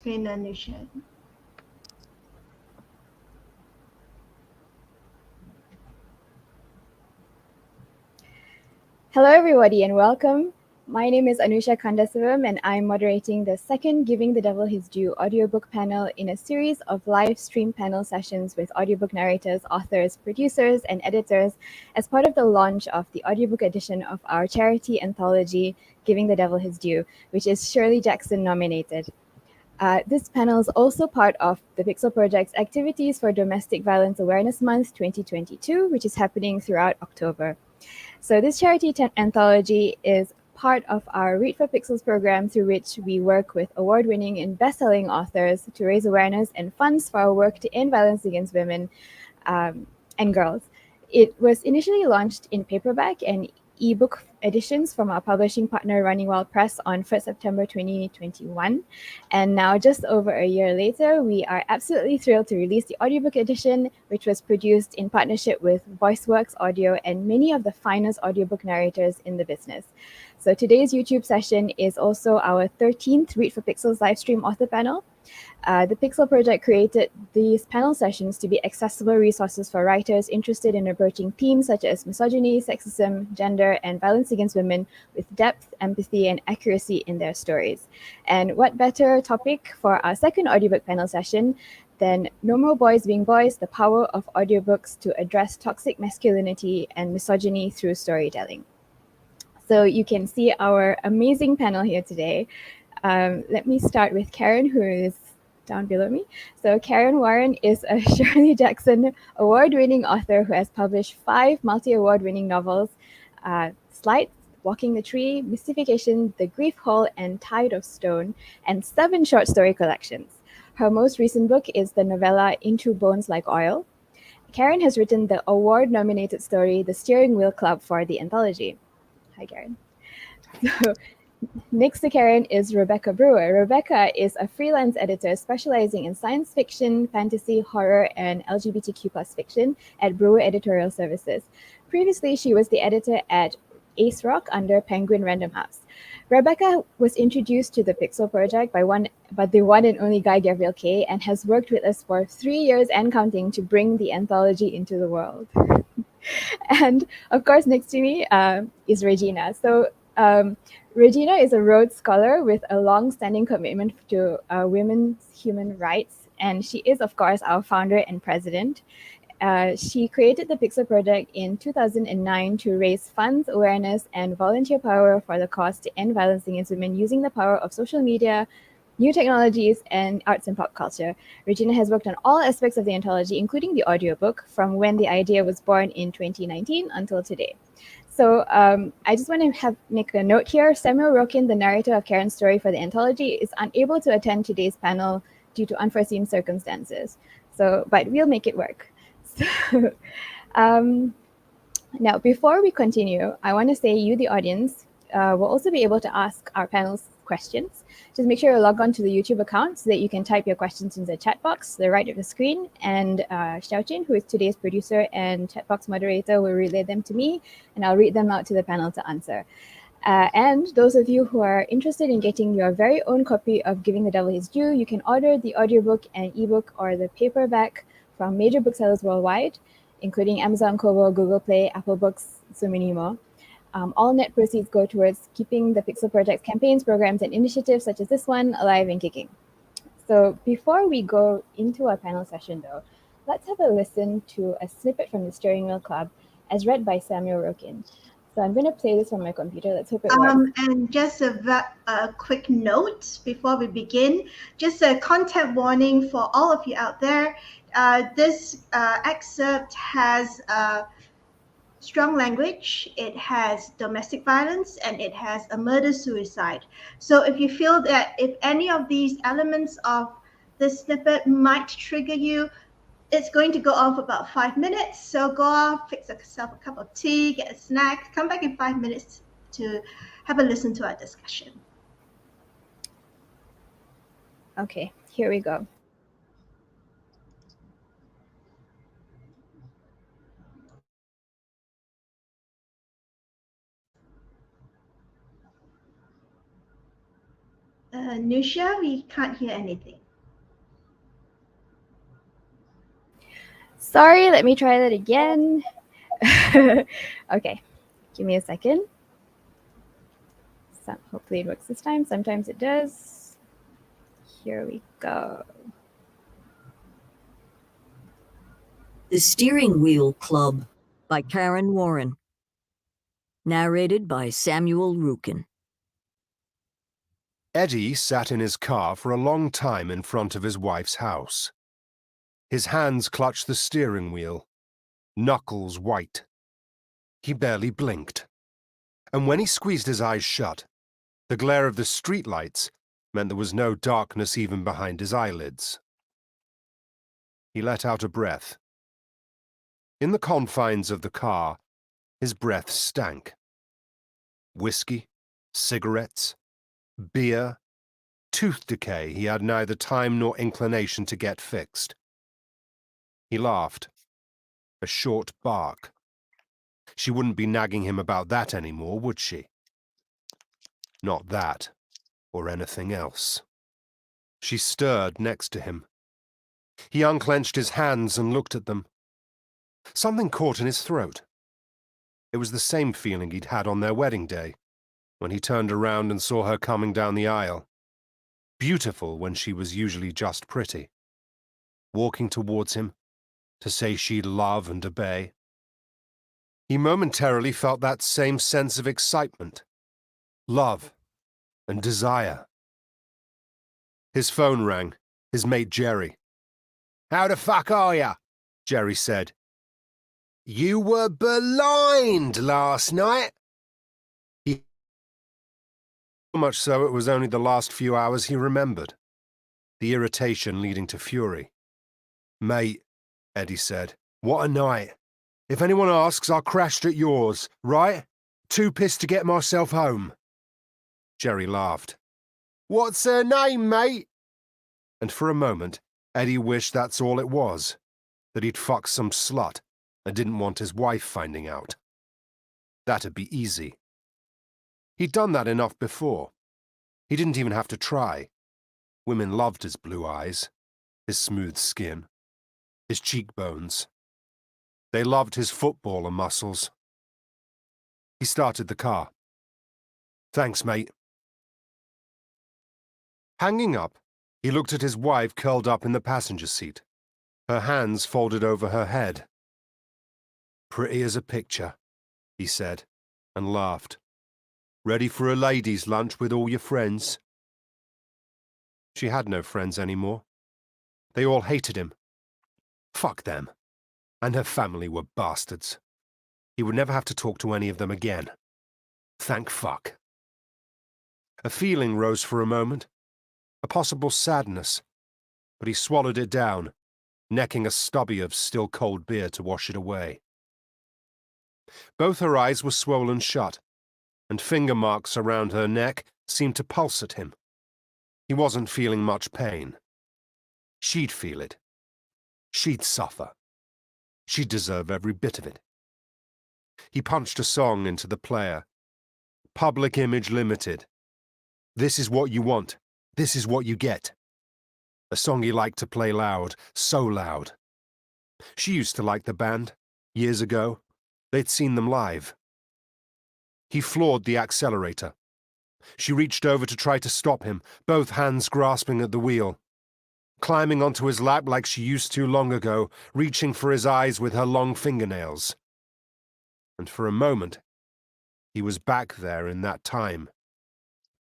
Screen. Hello, everybody, and welcome. My name is Anusha Kandasivam, and I'm moderating the second Giving the Devil His Due audiobook panel in a series of live stream panel sessions with audiobook narrators, authors, producers, and editors as part of the launch of the audiobook edition of our charity anthology, Giving the Devil His Due, which is Shirley Jackson nominated. This panel is also part of the Pixel Project's activities for Domestic Violence Awareness Month 2022, which is happening throughout October. So this charity anthology is part of our Read for Pixels program, through which we work with award-winning and best-selling authors to raise awareness and funds for our work to end violence against women and girls. It was initially launched in paperback and ebook editions from our publishing partner Running Wild Press on 1st September 2021. And now, just over a year later, we are absolutely thrilled to release the audiobook edition, which was produced in partnership with VoiceWorks Audio and many of the finest audiobook narrators in the business. So today's YouTube session is also our 13th Read for Pixels livestream author panel. The Pixel Project created these panel sessions to be accessible resources for writers interested in approaching themes such as misogyny, sexism, gender, and violence against women with depth, empathy, and accuracy in their stories. And what better topic for our second audiobook panel session than No More Boys Being Boys, the power of audiobooks to address toxic masculinity and misogyny through storytelling. So you can see our amazing panel here today. Let me start with Kaaron, who is down below me. So Kaaron Warren is a Shirley Jackson award-winning author who has published 5 multi-award-winning novels, Slides, Walking the Tree, Mystification, The Grief Hole, and Tide of Stone, and 7 short story collections. Her most recent book is the novella Into Bones Like Oil. Kaaron has written the award-nominated story The Steering Wheel Club for the anthology. Hi, Kaaron. So next to Kaaron is Rebecca Brewer. Rebecca is a freelance editor specializing in science fiction, fantasy, horror, and LGBTQ plus fiction at Brewer Editorial Services. Previously, she was the editor at Ace Rock under Penguin Random House. Rebecca was introduced to the Pixel Project by the one and only Guy Gabriel Kay, and has worked with us for 3 years and counting to bring the anthology into the world. And of course, next to me is Regina. So Regina is a Rhodes Scholar with a long-standing commitment to women's human rights, and she is, of course, our founder and president. She created the Pixel Project in 2009 to raise funds, awareness, and volunteer power for the cause to end violence against women using the power of social media, new technologies, and arts and pop culture. Regina has worked on all aspects of the anthology, including the audiobook, from when the idea was born in 2019 until today. So I just want to make a note here. Samuel Rokin, the narrator of Kaaron's story for the anthology, is unable to attend today's panel due to unforeseen circumstances. But we'll make it work. So, now, before we continue, I want to say you, the audience, will also be able to ask our panelists questions. Just make sure you log on to the YouTube account so that you can type your questions in the chat box to the right of the screen. And Xiaojin, who is today's producer and chat box moderator, will relay them to me, and I'll read them out to the panel to answer. And those of you who are interested in getting your very own copy of Giving the Devil His Due, you can order the audiobook and ebook or the paperback from major booksellers worldwide, including Amazon, Kobo, Google Play, Apple Books, so many more. All net proceeds go towards keeping the Pixel Project's campaigns, programs, and initiatives such as this one alive and kicking. So before we go into our panel session, though, let's have a listen to a snippet from the Steering Wheel Club as read by Samuel Rokin. So I'm going to play this from my computer. Let's hope it works. And just a quick note before we begin, just a content warning for all of you out there. This excerpt has strong language, it has domestic violence, and it has a murder-suicide. So if you feel that if any of these elements of this snippet might trigger you, it's going to go on for about 5 minutes. So go off, fix yourself a cup of tea, get a snack, come back in 5 minutes to have a listen to our discussion. Okay, here we go. Nusha, we can't hear anything. Sorry, let me try that again. Okay, give me a second. So hopefully it works this time. Sometimes it does. Here we go. The Steering Wheel Club by Kaaron Warren. Narrated by Samuel Rukin. Eddie sat in his car for a long time in front of his wife's house. His hands clutched the steering wheel, knuckles white. He barely blinked. And when he squeezed his eyes shut, the glare of the streetlights meant there was no darkness even behind his eyelids. He let out a breath. In the confines of the car, his breath stank. Whiskey, cigarettes, beer, tooth decay he had neither time nor inclination to get fixed. He laughed. A short bark. She wouldn't be nagging him about that anymore, would she? Not that, or anything else. She stirred next to him. He unclenched his hands and looked at them. Something caught in his throat. It was the same feeling he'd had on their wedding day, when he turned around and saw her coming down the aisle. Beautiful when she was usually just pretty. Walking towards him, to say she'd love and obey. He momentarily felt that same sense of excitement, love, and desire. His phone rang, his mate Jerry. "How the fuck are ya?" Jerry said. "You were blind last night." So much so it was only the last few hours he remembered, the irritation leading to fury. "Mate," Eddie said, "what a night. If anyone asks, I crashed at yours, right? Too pissed to get myself home." Jerry laughed. "What's her name, mate?" And for a moment, Eddie wished that's all it was, that he'd fucked some slut and didn't want his wife finding out. That'd be easy. He'd done that enough before. He didn't even have to try. Women loved his blue eyes, his smooth skin, his cheekbones. They loved his footballer muscles. He started the car. "Thanks, mate." Hanging up, he looked at his wife curled up in the passenger seat, her hands folded over her head. "Pretty as a picture," he said, and laughed. "Ready for a ladies' lunch with all your friends?" She had no friends anymore. They all hated him. Fuck them. And her family were bastards. He would never have to talk to any of them again. Thank fuck. A feeling rose for a moment, a possible sadness, but he swallowed it down, necking a stubby of still cold beer to wash it away. Both her eyes were swollen shut, and finger marks around her neck seemed to pulse at him. He wasn't feeling much pain. She'd feel it. She'd suffer. She'd deserve every bit of it. He punched a song into the player. Public Image Limited. This is what you want. This is what you get. A song he liked to play loud, so loud. She used to like the band. Years ago, they'd seen them live. He floored the accelerator. She reached over to try to stop him, both hands grasping at the wheel. Climbing onto his lap like she used to long ago, reaching for his eyes with her long fingernails. And for a moment, he was back there in that time.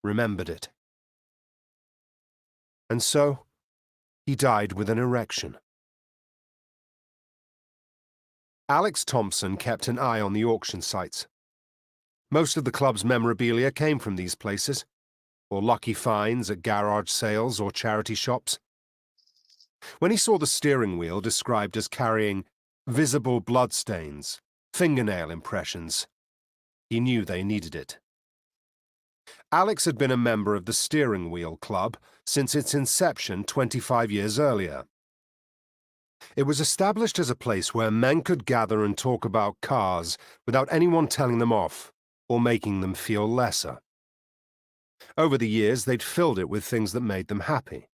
Remembered it. And so, he died with an erection. Alex Thompson kept an eye on the auction sites. Most of the club's memorabilia came from these places, or lucky finds at garage sales or charity shops. When he saw the steering wheel described as carrying visible bloodstains, fingernail impressions, he knew they needed it. Alex had been a member of the Steering Wheel Club since its inception 25 years earlier. It was established as a place where men could gather and talk about cars without anyone telling them off or making them feel lesser. Over the years, they'd filled it with things that made them happy.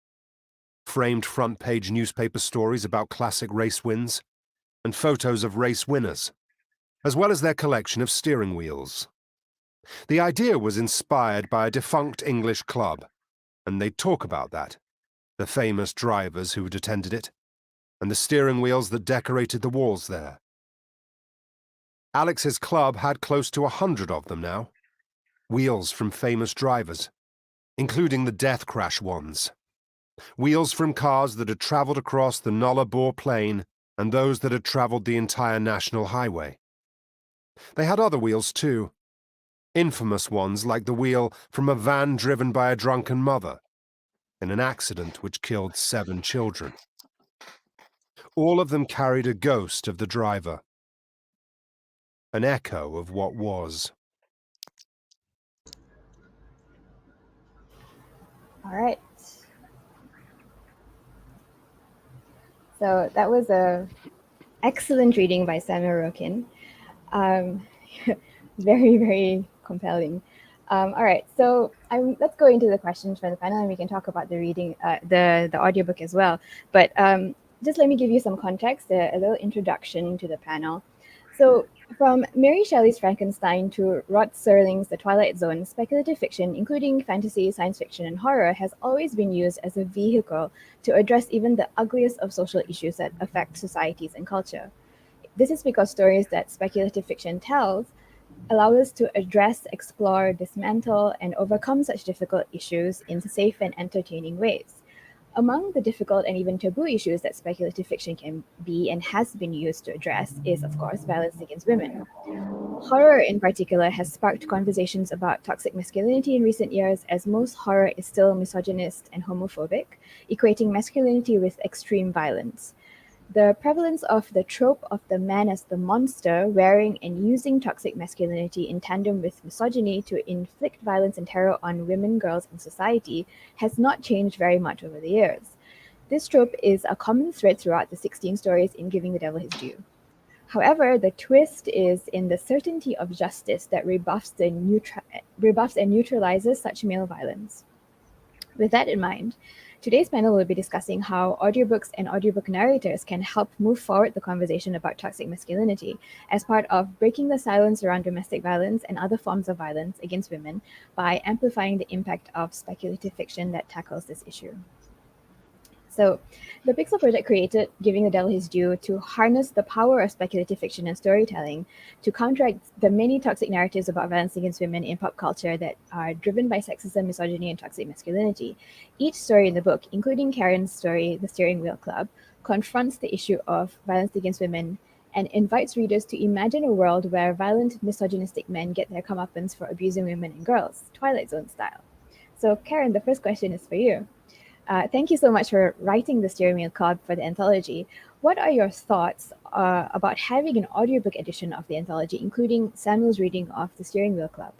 Framed front-page newspaper stories about classic race wins, and photos of race winners, as well as their collection of steering wheels. The idea was inspired by a defunct English club, and they'd talk about that, the famous drivers who'd attended it, and the steering wheels that decorated the walls there. Alex's club had close to 100 of them now, wheels from famous drivers, including the death crash ones. Wheels from cars that had travelled across the Nullarbor Plain and those that had travelled the entire National Highway. They had other wheels too, infamous ones like the wheel from a van driven by a drunken mother in an accident which killed 7 children. All of them carried a ghost of the driver, an echo of what was. All right. So that was a excellent reading by Samuel Rokin. Very, very compelling. All right, so let's go into the questions from the panel, and we can talk about the reading, the audiobook as well. But just let me give you some context, a little introduction to the panel. So from Mary Shelley's Frankenstein to Rod Serling's The Twilight Zone, speculative fiction, including fantasy, science fiction, and horror, has always been used as a vehicle to address even the ugliest of social issues that affect societies and culture. This is because stories that speculative fiction tells allow us to address, explore, dismantle, and overcome such difficult issues in safe and entertaining ways. Among the difficult and even taboo issues that speculative fiction can be and has been used to address is, of course, violence against women. Horror, in particular, has sparked conversations about toxic masculinity in recent years, as most horror is still misogynist and homophobic, equating masculinity with extreme violence. The prevalence of the trope of the man as the monster, wearing and using toxic masculinity in tandem with misogyny to inflict violence and terror on women, girls, and society, has not changed very much over the years. This trope is a common thread throughout the 16 stories in Giving the Devil His Due. However, the twist is in the certainty of justice that rebuffs and neutralizes such male violence. With that in mind, today's panel will be discussing how audiobooks and audiobook narrators can help move forward the conversation about toxic masculinity as part of breaking the silence around domestic violence and other forms of violence against women by amplifying the impact of speculative fiction that tackles this issue. So, the Pixel Project created Giving the Devil His Due to harness the power of speculative fiction and storytelling to counteract the many toxic narratives about violence against women in pop culture that are driven by sexism, misogyny, and toxic masculinity. Each story in the book, including Karen's story, The Steering Wheel Club, confronts the issue of violence against women and invites readers to imagine a world where violent, misogynistic men get their comeuppance for abusing women and girls, Twilight Zone style. So, Karen, the first question is for you. Thank you so much for writing the Steering Wheel Club for the anthology. What are your thoughts about having an audiobook edition of the anthology, including Samuel's reading of the Steering Wheel Club?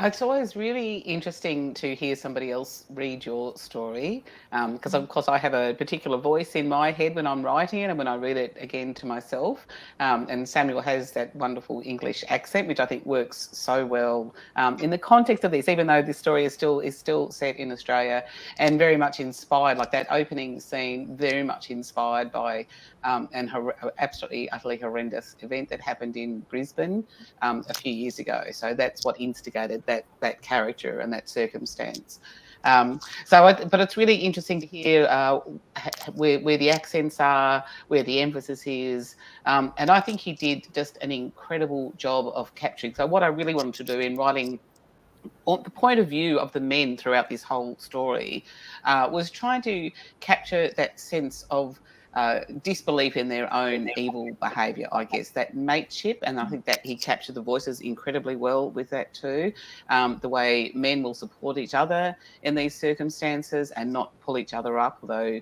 It's always really interesting to hear somebody else read your story because, of course, I have a particular voice in my head when I'm writing it and when I read it again to myself. And Samuel has that wonderful English accent, which I think works so well in the context of this, even though this story is still set in Australia and very much inspired, like that opening scene, very much inspired by an absolutely, utterly horrendous event that happened in Brisbane a few years ago. So that's what instigated that character and that circumstance. But it's really interesting to hear where the accents are, where the emphasis is, and I think he did just an incredible job of capturing. So what I really wanted to do in writing on the point of view of the men throughout this whole story was trying to capture that sense of disbelief in their own evil behaviour, I guess, that mateship. And I think that he captured the voices incredibly well with that too. The way men will support each other in these circumstances and not pull each other up, although,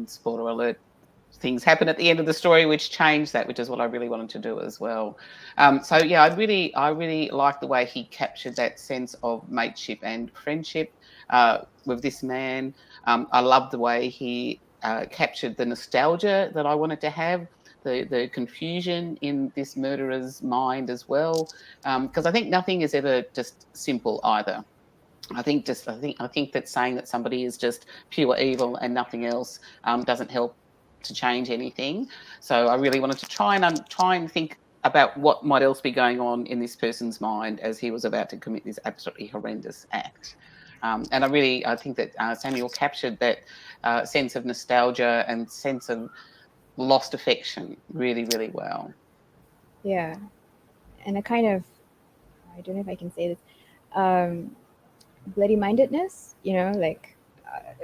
spoiler alert, things happen at the end of the story which change that, which is what I really wanted to do as well. So yeah, I really like the way he captured that sense of mateship and friendship with this man. I love the way he captured the nostalgia that I wanted to have, the confusion in this murderer's mind as well, because I think nothing is ever just simple either. I think that saying that somebody is just pure evil and nothing else doesn't help to change anything. So I really wanted to try and think about what might else be going on in this person's mind as he was about to commit this absolutely horrendous act. And I think that Samuel captured that sense of nostalgia and sense of lost affection really, really well. Yeah, and a kind of, I don't know if I can say this, bloody-mindedness, like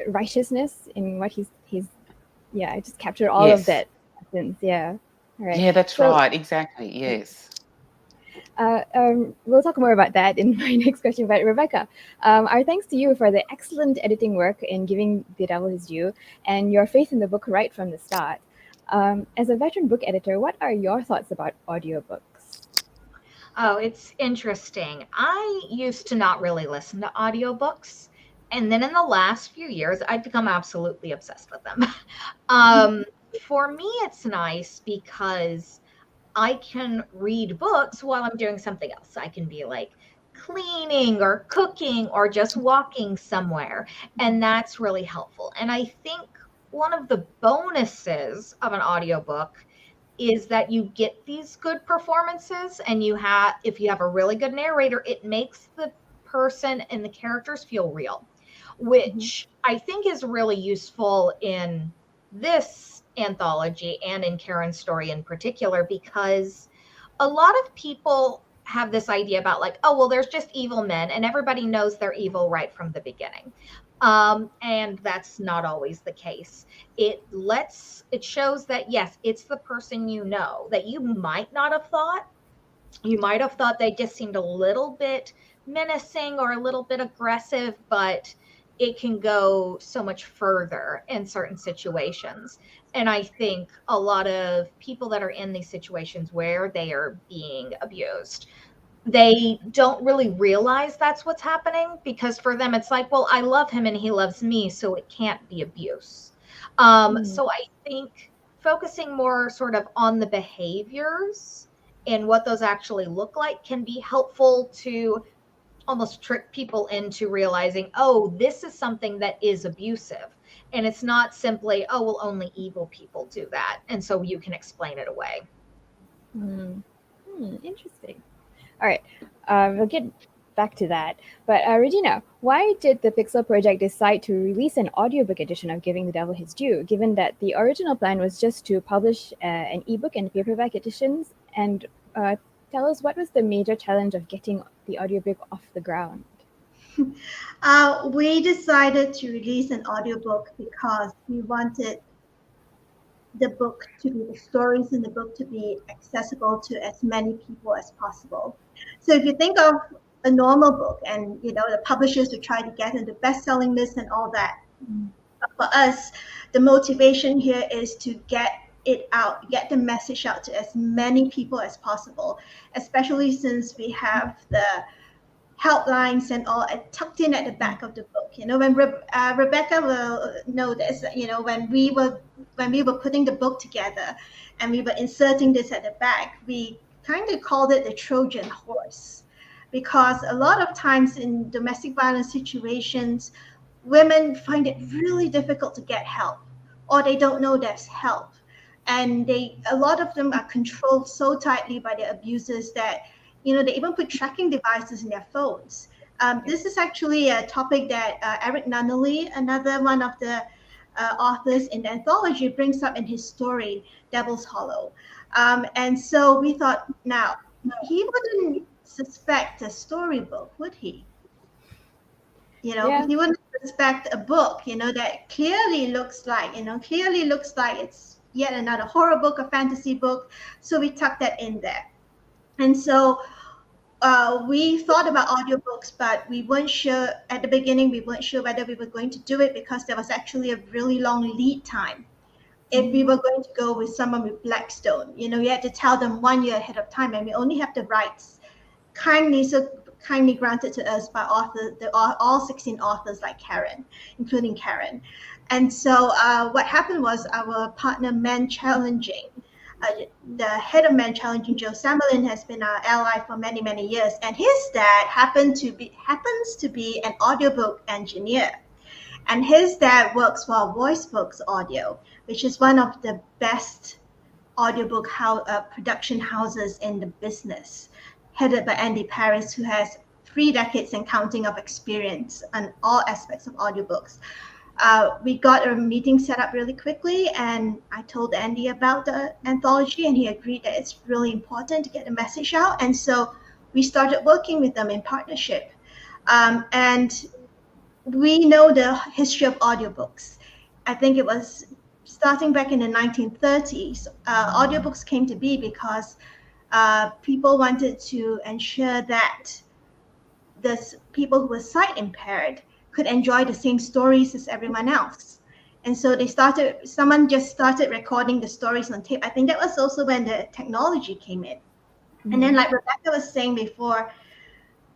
righteousness in what he's I just captured all of Yes. that essence. Yeah. All right. Yeah, that's So, right. Exactly. Yes. We'll talk more about that in my next question. But Rebecca, our thanks to you for the excellent editing work in giving The Devil His Due and your faith in the book right from the start. As a veteran book editor, what are your thoughts about audiobooks? Oh, it's interesting. I used to not really listen to audiobooks. And then in the last few years, I've become absolutely obsessed with them. For me, it's nice because I can read books while I'm doing something else. I can be like cleaning or cooking or just walking somewhere. And that's really helpful. And I think one of the bonuses of an audiobook is that you get these good performances, and if you have a really good narrator, it makes the person and the characters feel real, which I think is really useful in this anthology and in Kaaron's story in particular, because a lot of people have this idea about like, oh, well, there's just evil men and everybody knows they're evil right from the beginning. And that's not always the case. It shows that, yes, it's the person that you might not have thought. You might have thought they just seemed a little bit menacing or a little bit aggressive, but it can go so much further in certain situations. And I think a lot of people that are in these situations where they are being abused, they don't really realize that's what's happening, because for them it's like, well, I love him and he loves me, so it can't be abuse. So I think focusing more sort of on the behaviors and what those actually look like can be helpful to almost trick people into realizing, oh, this is something that is abusive. And it's not simply, oh, well, only evil people do that, and so you can explain it away. Interesting. All right, we'll get back to that. But Regina, why did the Pixel Project decide to release an audiobook edition of Giving the Devil His Due, given that the original plan was just to publish an ebook and paperback editions? And tell us, what was the major challenge of getting the audiobook off the ground? We decided to release an audiobook because we wanted the stories in the book to be accessible to as many people as possible. So if you think of a normal book, and the publishers would try to get into best-selling lists and all that. But for us, the motivation here is to get it out, get the message out to as many people as possible, especially since we have the helplines and all tucked in at the back of the book. When Rebecca will know this, when we were putting the book together and we were inserting this at the back, we kind of called it the Trojan horse, because a lot of times in domestic violence situations, women find it really difficult to get help, or they don't know there's help. And a lot of them are controlled so tightly by their abusers that they even put tracking devices in their phones. This is actually a topic that Eric Nunnally, another one of the authors in the anthology, brings up in his story, Devil's Hollow. And so we thought, now, he wouldn't suspect a storybook, would he? He wouldn't suspect a book, that clearly looks like it's yet another horror book, a fantasy book. So we tucked that in there. And so we thought about audiobooks, but we weren't sure at the beginning. We weren't sure whether we were going to do it, because there was actually a really long lead time. If we were going to go with someone with Blackstone, we had to tell them 1 year ahead of time, and we only have the rights kindly granted to us by all 16 authors like Kaaron, including Kaaron. And so what happened was our partner Man Challenging the head of Man Challenging, Joe Samberlin, has been our ally for many, many years. And his dad happens to be an audiobook engineer. And his dad works for Voice Books Audio, which is one of the best audiobook production houses in the business, headed by Andy Paris, who has 3 decades and counting of experience on all aspects of audiobooks. We got a meeting set up really quickly, and I told Andy about the anthology, and he agreed that it's really important to get the message out. And so we started working with them in partnership. And we know the history of audiobooks. I think it was starting back in the 1930s. Audiobooks came to be because people wanted to ensure that the people who were sight impaired could enjoy the same stories as everyone else. And so someone just started recording the stories on tape. I think that was also when the technology came in. Mm-hmm. And then, like Rebecca was saying before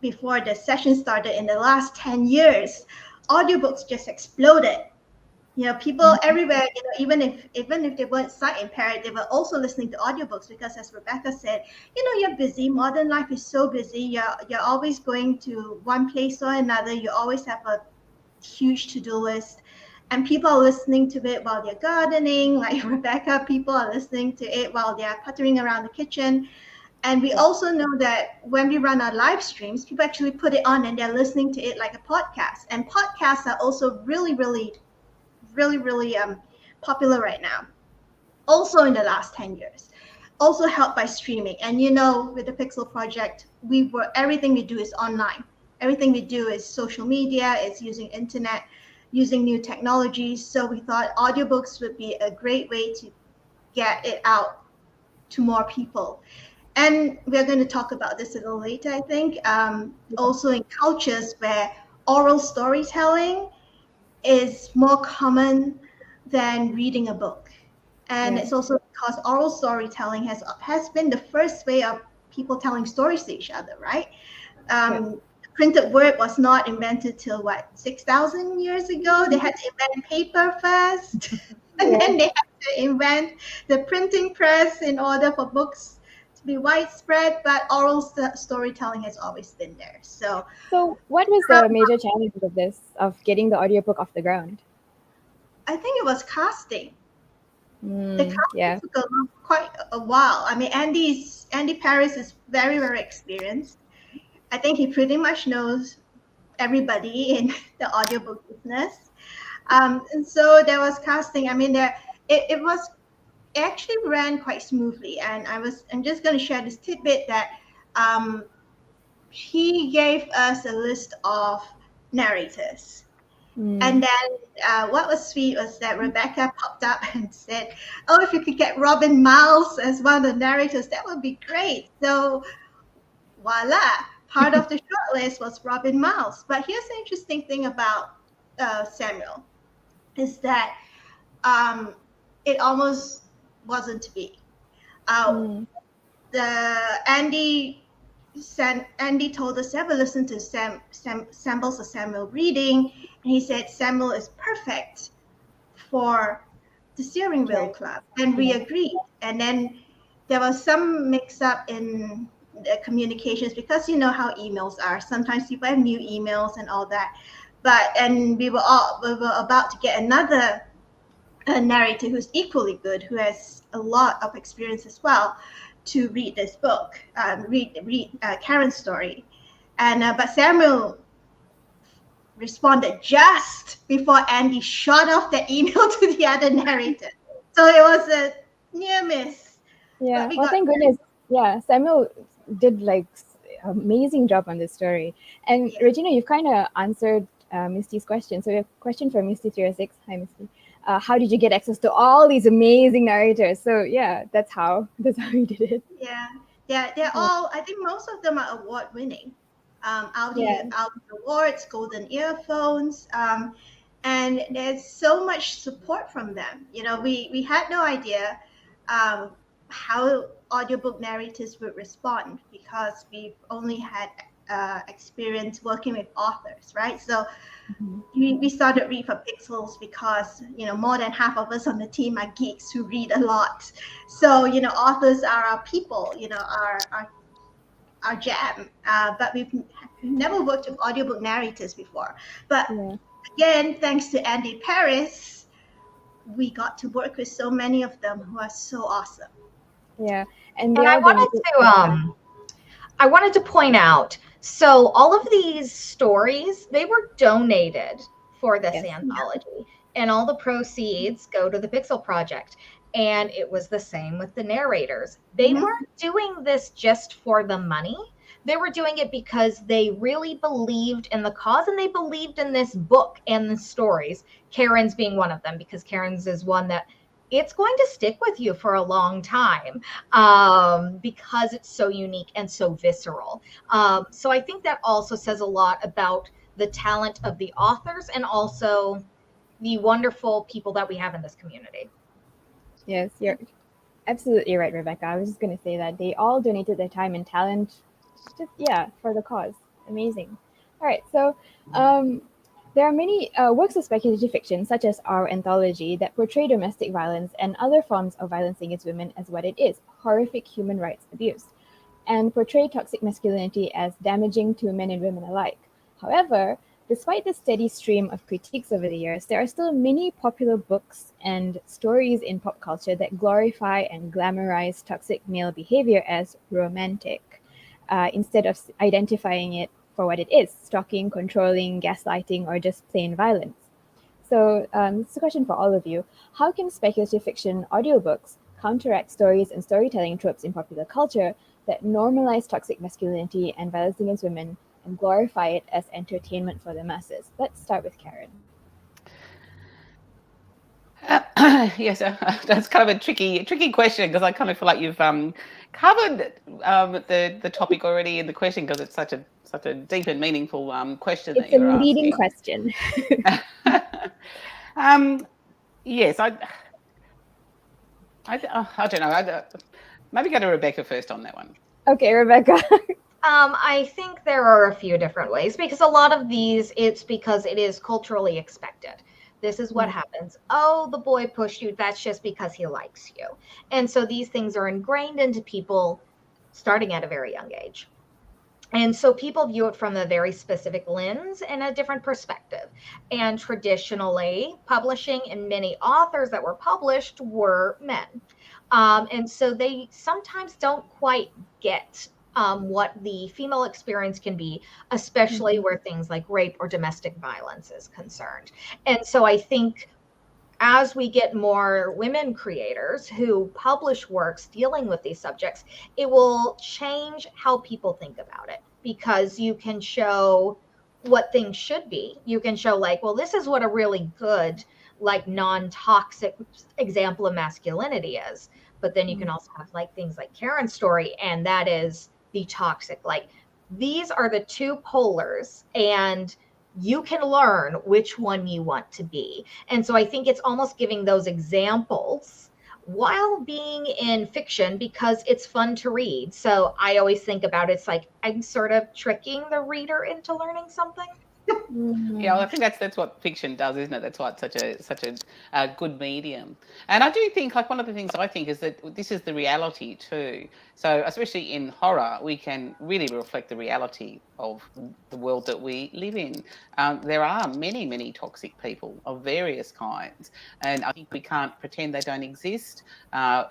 the session started, in the last 10 years, audiobooks just exploded. People everywhere, even if they weren't sight impaired, they were also listening to audiobooks because, as Rebecca said, you're busy. Modern life is so busy. You're always going to one place or another. You always have a huge to-do list, and people are listening to it while they're gardening, like Rebecca. People are listening to it while they're puttering around the kitchen. And we also know that when we run our live streams, people actually put it on and they're listening to it like a podcast. And podcasts are also really, really popular right now, also in the last 10 years, also helped by streaming. And with the Pixel Project, everything we do is online. Everything we do is social media, it's using internet, using new technologies. So we thought audiobooks would be a great way to get it out to more people. And we're going to talk about this a little later, I think. Also in cultures where oral storytelling is more common than reading a book. And it's also because oral storytelling has been the first way of people telling stories to each other, right? Printed word was not invented till 6,000 years ago. They had to invent paper first, and then they had to invent the printing press in order for books to be widespread. But oral storytelling has always been there. So what was the major challenge of getting the audiobook off the ground? I think it was casting. The casting took quite a while. I mean, Andy Paris is very, very experienced. I think he pretty much knows everybody in the audiobook business. And so there was casting. I mean, it actually ran quite smoothly. And I'm just going to share this tidbit that he gave us a list of narrators. And then what was sweet was that Rebecca popped up and said, "Oh, if you could get Robin Miles as one of the narrators, that would be great." So voila, part of the shortlist was Robin Miles. But here's the interesting thing about Samuel, is that it almost wasn't to be. Andy told us, ever listen to samples of Samuel reading, and he said Samuel is perfect for the steering wheel club, and we agreed. And then there was some mix-up in the communications, because you know how emails are. Sometimes people have new emails and all that. And we were about to get another narrator who's equally good, who has a lot of experience as well, to read this book, read Kaaron's story. And but Samuel responded just before Andy shot off the email to the other narrator. So it was a near miss. Yeah, well, thank goodness. Yeah, Samuel did amazing job on this story. And Regina, you've kind of answered Misty's question. So we have a question from Misty306. Hi, Misty. How did you get access to all these amazing narrators? So yeah, that's how you did it. Yeah, they're all, I think most of them are award winning. Audi Awards, Golden Earphones, and there's so much support from them. We had no idea how audiobook narrators would respond, because we've only had experience working with authors, right? So Mhm. we started Read for Pixels because, more than half of us on the team are geeks who read a lot. So, authors are our people, our jam. But we've never worked with audiobook narrators before. But Yeah. again, thanks to Andy Paris, we got to work with so many of them who are so awesome. Yeah. And And they all donated. I wanted to point out, so all of these stories, they were donated for this Yes. anthology, and all the proceeds go to the Pixel Project. And it was the same with the narrators. They Mhm. weren't doing this just for the money. They were doing it because they really believed in the cause and they believed in this book and the stories. Kaaron's being one of them, because Kaaron's is one that it's going to stick with you for a long time, because it's so unique and so visceral. So I think that also says a lot about the talent of the authors and also the wonderful people that we have in this community. Yes, you're absolutely right, Rebecca. I was just going to say that they all donated their time and talent, just for the cause. Amazing. All right, so there are many works of speculative fiction, such as our anthology, that portray domestic violence and other forms of violence against women as what it is: horrific human rights abuse, and portray toxic masculinity as damaging to men and women alike. However, despite the steady stream of critiques over the years, there are still many popular books and stories in pop culture that glorify and glamorize toxic male behavior as romantic, instead of identifying it for what it is: stalking, controlling, gaslighting, or just plain violence. So, this is a question for all of you. How can speculative fiction audiobooks counteract stories and storytelling tropes in popular culture that normalize toxic masculinity and violence against women and glorify it as entertainment for the masses? Let's start with Kaaron. Yes, that's kind of a tricky question, because I kind of feel like you've covered the topic already in the question, because it's such a deep and meaningful question that It's a you're leading asking. question. Yes, I don't know. Maybe go to Rebecca first on that one. Okay, Rebecca. I think there are a few different ways, because a lot of these, it's because it is culturally expected. This is what happens. Oh, the boy pushed you. That's just because he likes you. And so these things are ingrained into people starting at a very young age. And so people view it from a very specific lens and a different perspective. And traditionally, publishing and many authors that were published were men. And so they sometimes don't quite get what the female experience can be, especially where things like rape or domestic violence is concerned. And so I think as we get more women creators who publish works dealing with these subjects, it will change how people think about it, because you can show what things should be. You can show, like, well, this is what a really good, like, non-toxic example of masculinity is. But then you can also have like things like Kaaron's story, and that is the toxic. Like, these are the two polars, and you can learn which one you want to be. And so I think it's almost giving those examples while being in fiction, because it's fun to read. So I always think about it's like I'm sort of tricking the reader into learning something. Yeah, well, I think that's what fiction does, isn't it? That's why it's such a good medium. And I do think, like, one of the things I think is that this is the reality too. So especially in horror, we can really reflect the reality of the world that we live in. There are many toxic people of various kinds, and I think we can't pretend they don't exist.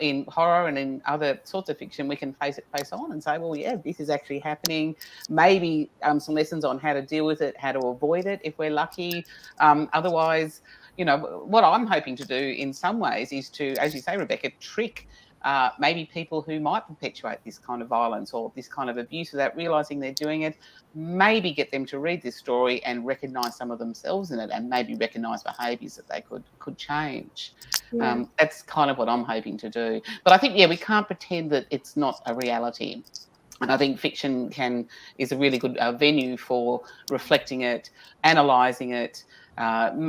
In horror and in other sorts of fiction, we can face on and say, well, yeah, this is actually happening. Maybe some lessons on how to deal with it, how to avoid it if we're lucky. Otherwise, what I'm hoping to do in some ways is to, as you say, Rebecca, trick maybe people who might perpetuate this kind of violence or this kind of abuse without realizing they're doing it, maybe get them to read this story and recognize some of themselves in it, and maybe recognize behaviors that they could change. Yeah. That's kind of what I'm hoping to do. But I think, we can't pretend that it's not a reality. And I think fiction is a really good venue for reflecting it, analysing it,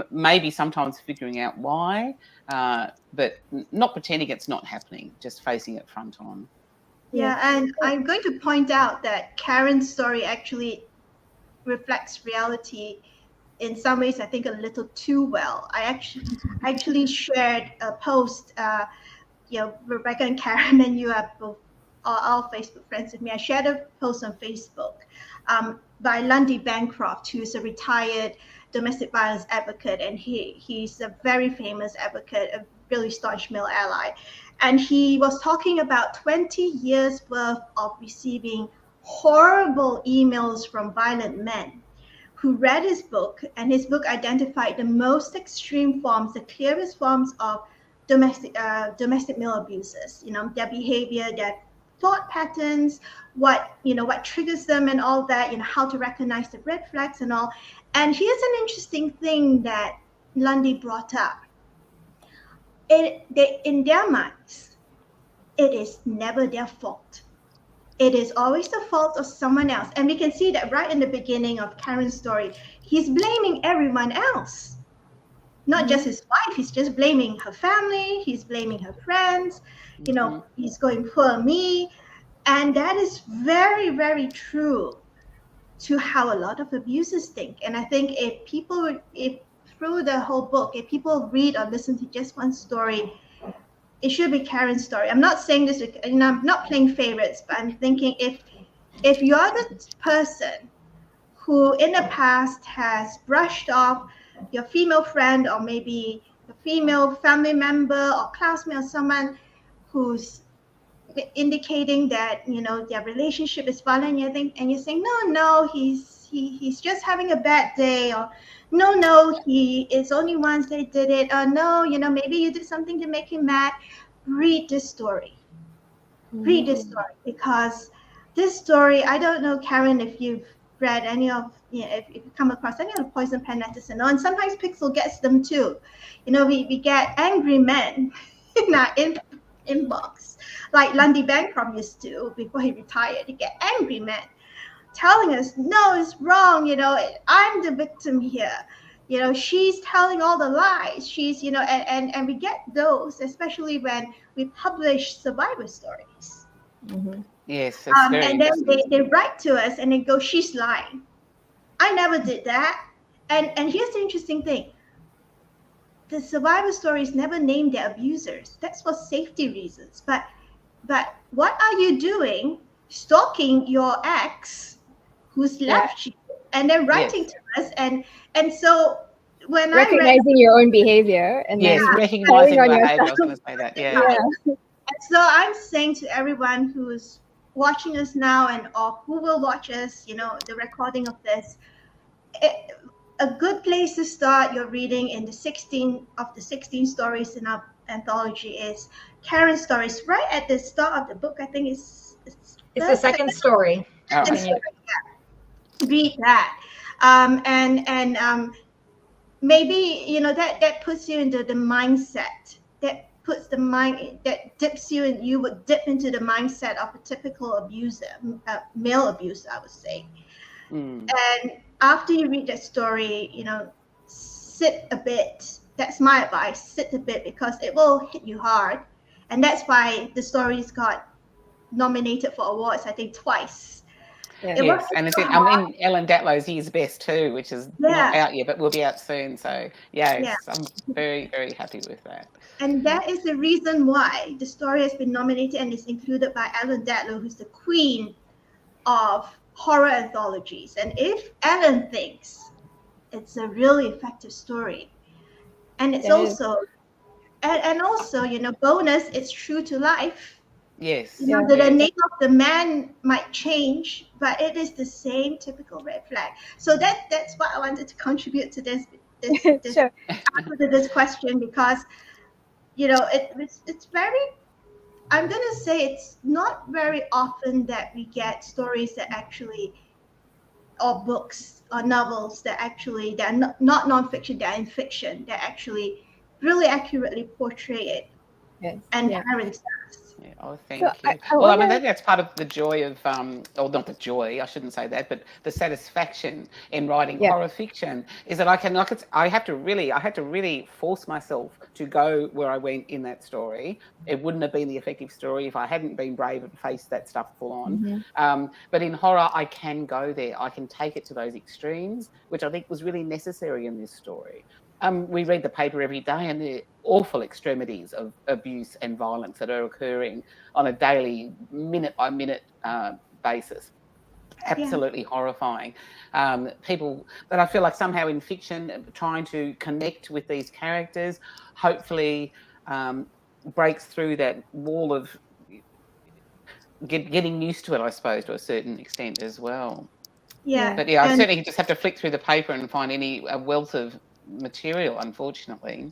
maybe sometimes figuring out why, but not pretending it's not happening, just facing it front on. Yeah, and I'm going to point out that Karen's story actually reflects reality in some ways, I think, a little too well. I actually shared a post. Rebecca and Karen and you are both all Facebook friends with me. I shared a post on Facebook by Lundy Bancroft, who's a retired domestic violence advocate, and he's a very famous advocate, a really staunch male ally. And he was talking about 20 years worth of receiving horrible emails from violent men who read his book, and his book identified the most extreme forms, the clearest forms of domestic male abuses. Their behavior, their thought patterns, what triggers them, and all that. How to recognize the red flags and all. And here's an interesting thing that Lundy brought up. In their minds, it is never their fault. It is always the fault of someone else. And we can see that right in the beginning of Karen's story. He's blaming everyone else, not just his wife. He's just blaming her family. He's blaming her friends. He's going, poor me. And that is very, very true to how a lot of abusers think. And I think if through the whole book, if people read or listen to just one story, it should be Karen's story. I'm not saying this, I'm not playing favorites, but I'm thinking if you're the person who in the past has brushed off your female friend, or maybe a female family member or classmate, or someone who's indicating that their relationship is violent, and you're saying no, he's just having a bad day, or no, it's only once they did it, or no, maybe you did something to make him mad. Read this story. Read this story, because this story, I don't know, Karen, if you've read any of, if you come across any of the Poison Pen letters, and sometimes Pixel gets them too. We get angry men in our inbox, like Lundy Bancroft used to before he retired. You get angry men telling us, no, it's wrong, I'm the victim here. She's telling all the lies. She's, and we get those, especially when we publish survivor stories. Yes, it's very and then they write to us and they go, she's lying. I never did that. And here's the interesting thing. The survivor stories never name their abusers. That's for safety reasons. But what are you doing stalking your ex who's left you, and then writing to us? And so when recognizing your own behavior, and then recognizing behavior, I was going to say that. And so I'm saying to everyone who's watching us now, and or who will watch us, the recording of this, a good place to start your reading in the 16 stories in our anthology is Karen's stories. Right at the start of the book, I think it's the second story. Read that, and maybe that puts you into the mindset, that puts the mind, that dips you, and you would dip into the mindset of a typical abuser, male abuser, I would say. And after you read that story, sit a bit. That's my advice. Sit a bit, because it will hit you hard. And that's why the stories got nominated for awards, I think, twice. Yes, and it's in Ellen Datlow's Year's Best too, which is not out yet, but will be out soon. So I'm very, very happy with that. And that is the reason why the story has been nominated and is included by Ellen Datlow, who's the queen of horror anthologies. And if Ellen thinks it's a really effective story, and it's also bonus, it's true to life. Yes. The name of the man might change, but it is the same typical red flag. So that's what I wanted to contribute to this Sure. answer to this question, because it's very, I'm gonna say it's not very often that we get stories that actually, or books or novels that actually, they're not nonfiction, they're in fiction, that actually really accurately portray it. Yes. And Karen does. Yeah. Oh, thank So you. I Well, I mean, wonder. that's part of the joy of, or not the joy, I shouldn't say that, but the satisfaction in writing Yeah. horror fiction is that I can, like, I had to really force myself to go where I went in that story. It wouldn't have been the effective story if I hadn't been brave and faced that stuff full on. But in horror, I can go there. I can take it to those extremes, which I think was really necessary in this story. We read the paper every day, and the awful extremities of abuse and violence that are occurring on a daily, minute by minute basis. Absolutely horrifying. People that I feel like somehow in fiction, trying to connect with these characters, hopefully breaks through that wall of getting used to it, I suppose, to a certain extent as well. Yeah. But yeah, I And certainly just have to flick through the paper and find a wealth of material, unfortunately.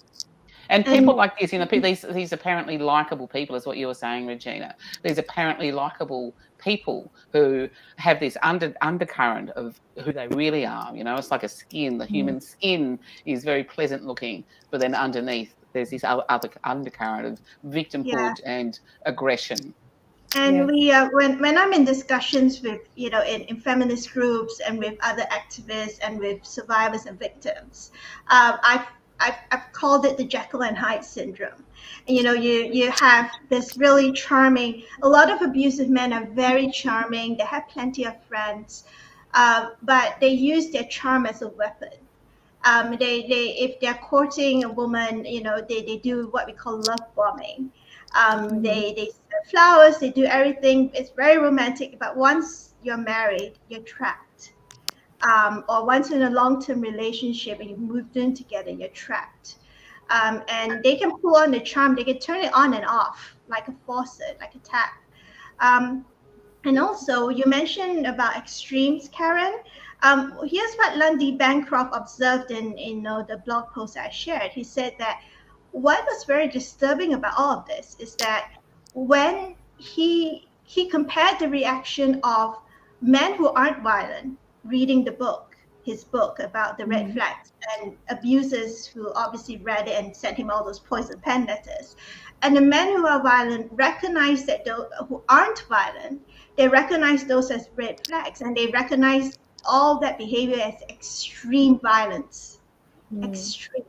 And and people like this, these apparently likable people, is what you were saying, Regina. These apparently likable people who have this undercurrent of who they really are. It's like a skin. The human skin is very pleasant looking, but then underneath there's this other undercurrent of yeah. victimhood and aggression. And Yes. we, when I'm in discussions with, in feminist groups and with other activists and with survivors and victims, I've called it the Jekyll and Hyde syndrome. And, you have this really charming. A lot of abusive men are very charming. They have plenty of friends, but they use their charm as a weapon. They if they're courting a woman, they do what we call love bombing. They send flowers, they do everything. It's very romantic, but once you're married, you're trapped. Or once in a long-term relationship and you've moved in together, you're trapped. And they can pull on the charm, they can turn it on and off like a faucet, like a tap. Um, and also, you mentioned about extremes, Karen. Here's what Lundy Bancroft observed in the blog post I shared. He said that what was very disturbing about all of this is that when he compared the reaction of men who aren't violent reading his book about the red flags, and abusers who obviously read it and sent him all those poison pen letters, and the men who are violent recognize that those who aren't violent, they recognize those as red flags, and they recognize all that behavior as extreme violence. Extreme.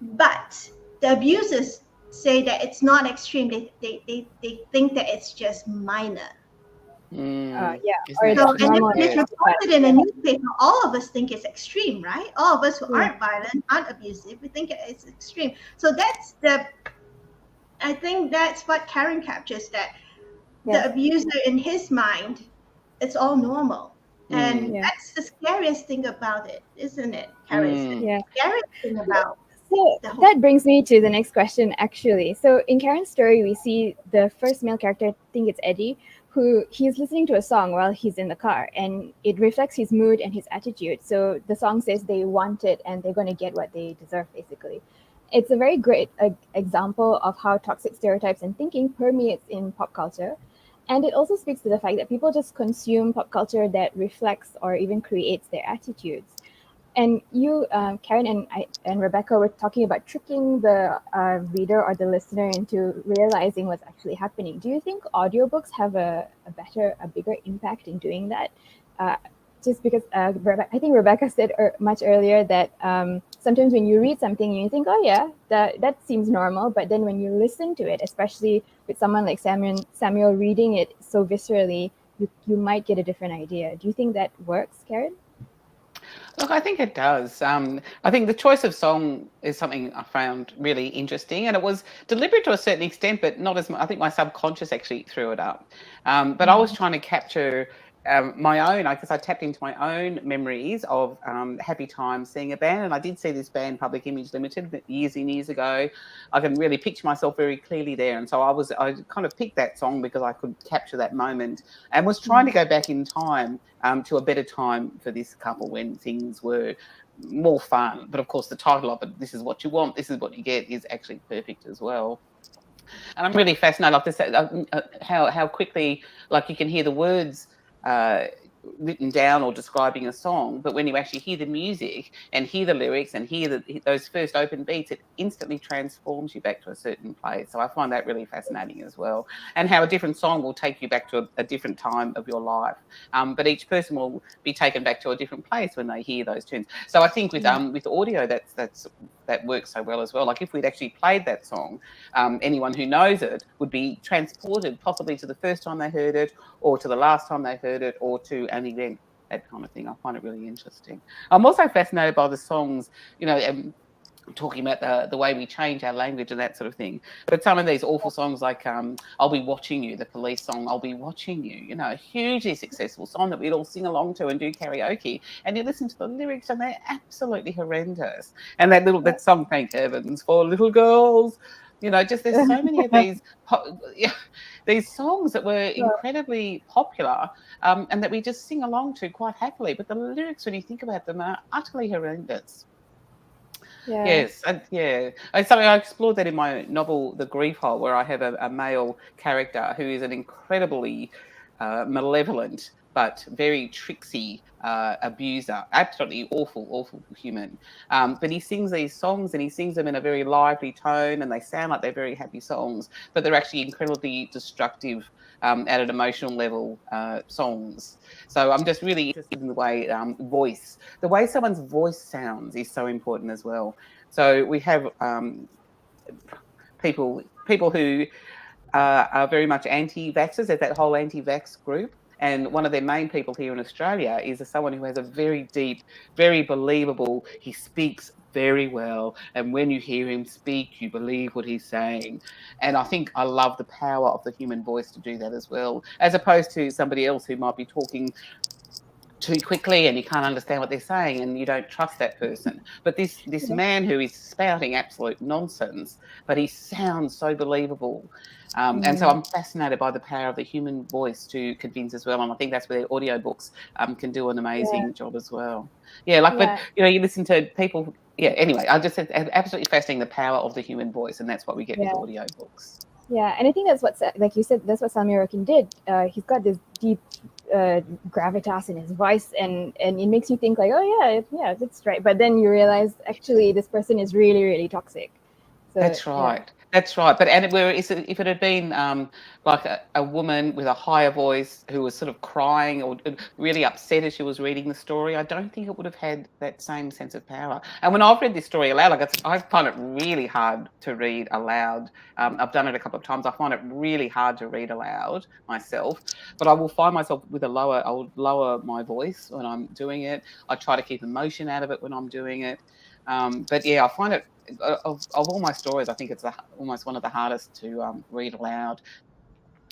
But the abusers say that it's not extreme. They think that it's just minor. Yeah. Isn't Or that So, that's and then normal. when it's reported in a newspaper, all of us think it's extreme, right? All of us who Yeah. aren't violent, aren't abusive, we think it's extreme. So I think that's what Karen captures, that Yes. the abuser in his mind, it's all normal. And Yeah. that's the scariest thing about it, isn't it, Karen? It's the Yeah. scariest thing about So the whole. that brings me to the next question, actually. So in Karen's story, we see the first male character, I think it's Eddie, who he's listening to a song while he's in the car, and it reflects his mood and his attitude. So the song says they want it and they're going to get what they deserve, basically. It's a very great example of how toxic stereotypes and thinking permeates in pop culture. And it also speaks to the fact that people just consume pop culture that reflects or even creates their attitudes. And you, Karen and Rebecca were talking about tricking the reader or the listener into realizing what's actually happening. Do you think audiobooks have a bigger impact in doing that? Just because I think Rebecca said much earlier that sometimes when you read something, you think, oh yeah, that seems normal. But then when you listen to it, especially with someone like Samuel reading it so viscerally, you might get a different idea. Do you think that works, Karen? Look, I think it does. I think the choice of song is something I found really interesting, and it was deliberate to a certain extent, but not as much. I think my subconscious actually threw it up. But I was trying to capture my own, because I tapped into my own memories of happy times seeing a band, and I did see this band, Public Image Limited, years and years ago. I can really picture myself very clearly there, and so I kind of picked that song because I could capture that moment, and was trying to go back in time to a better time for this couple when things were more fun. But of course, the title of it, "This Is What You Want, This Is What You Get," is actually perfect as well. And I'm really fascinated, like this, how quickly, like, you can hear the words written down or describing a song, but when you actually hear the music and hear the lyrics and hear those first open beats, it instantly transforms you back to a certain place. So I find that really fascinating as well, and how a different song will take you back to a different time of your life. But each person will be taken back to a different place when they hear those tunes. So I think with audio, that works so well as well. Like if we'd actually played that song, anyone who knows it would be transported possibly to the first time they heard it, or to the last time they heard it, or to an event, that kind of thing. I find it really interesting. I'm also fascinated by the songs, talking about the way we change our language and that sort of thing. But some of these awful songs like I'll Be Watching You, the Police song, I'll Be Watching You, a hugely successful song that we'd all sing along to and do karaoke. And you listen to the lyrics and they're absolutely horrendous. And that song, Thank Heavens for Little Girls, just there's so many of these songs that were incredibly popular and that we just sing along to quite happily. But the lyrics, when you think about them, are utterly horrendous. Yeah. Yes, I explored that in my novel, The Grief Hole, where I have a male character who is an incredibly malevolent but very tricksy abuser, absolutely awful human. But he sings these songs and he sings them in a very lively tone, and they sound like they're very happy songs, but they're actually incredibly destructive at an emotional level songs. So I'm just really interested in the way the way someone's voice sounds is so important as well. So we have people who are very much anti-vaxxers. There's that whole anti-vax group. And one of their main people here in Australia is someone who has a very deep, very believable, he speaks very well. And when you hear him speak, you believe what he's saying. And I think I love the power of the human voice to do that as well, as opposed to somebody else who might be talking too quickly and you can't understand what they're saying and you don't trust that person. But this man who is spouting absolute nonsense, but he sounds so believable. And so I'm fascinated by the power of the human voice to convince as well. And I think that's where audiobooks can do an amazing job as well. But you listen to people. Anyway, I just said absolutely fascinating, the power of the human voice, and that's what we get with audiobooks. Yeah, and I think that's what, like you said, that's what Salmi Rokin did. He's got this deep gravitas in his voice, and it makes you think like, oh yeah, that's right. But then you realize actually this person is really, really toxic. So, that's right. Yeah. That's right. But if it had been like a woman with a higher voice who was sort of crying or really upset as she was reading the story, I don't think it would have had that same sense of power. And when I've read this story aloud, I find it really hard to read aloud. I've done it a couple of times. I find it really hard to read aloud myself. But I will find myself I will lower my voice when I'm doing it. I try to keep emotion out of it when I'm doing it. But yeah, I find it, of all my stories, I think it's almost one of the hardest to read aloud,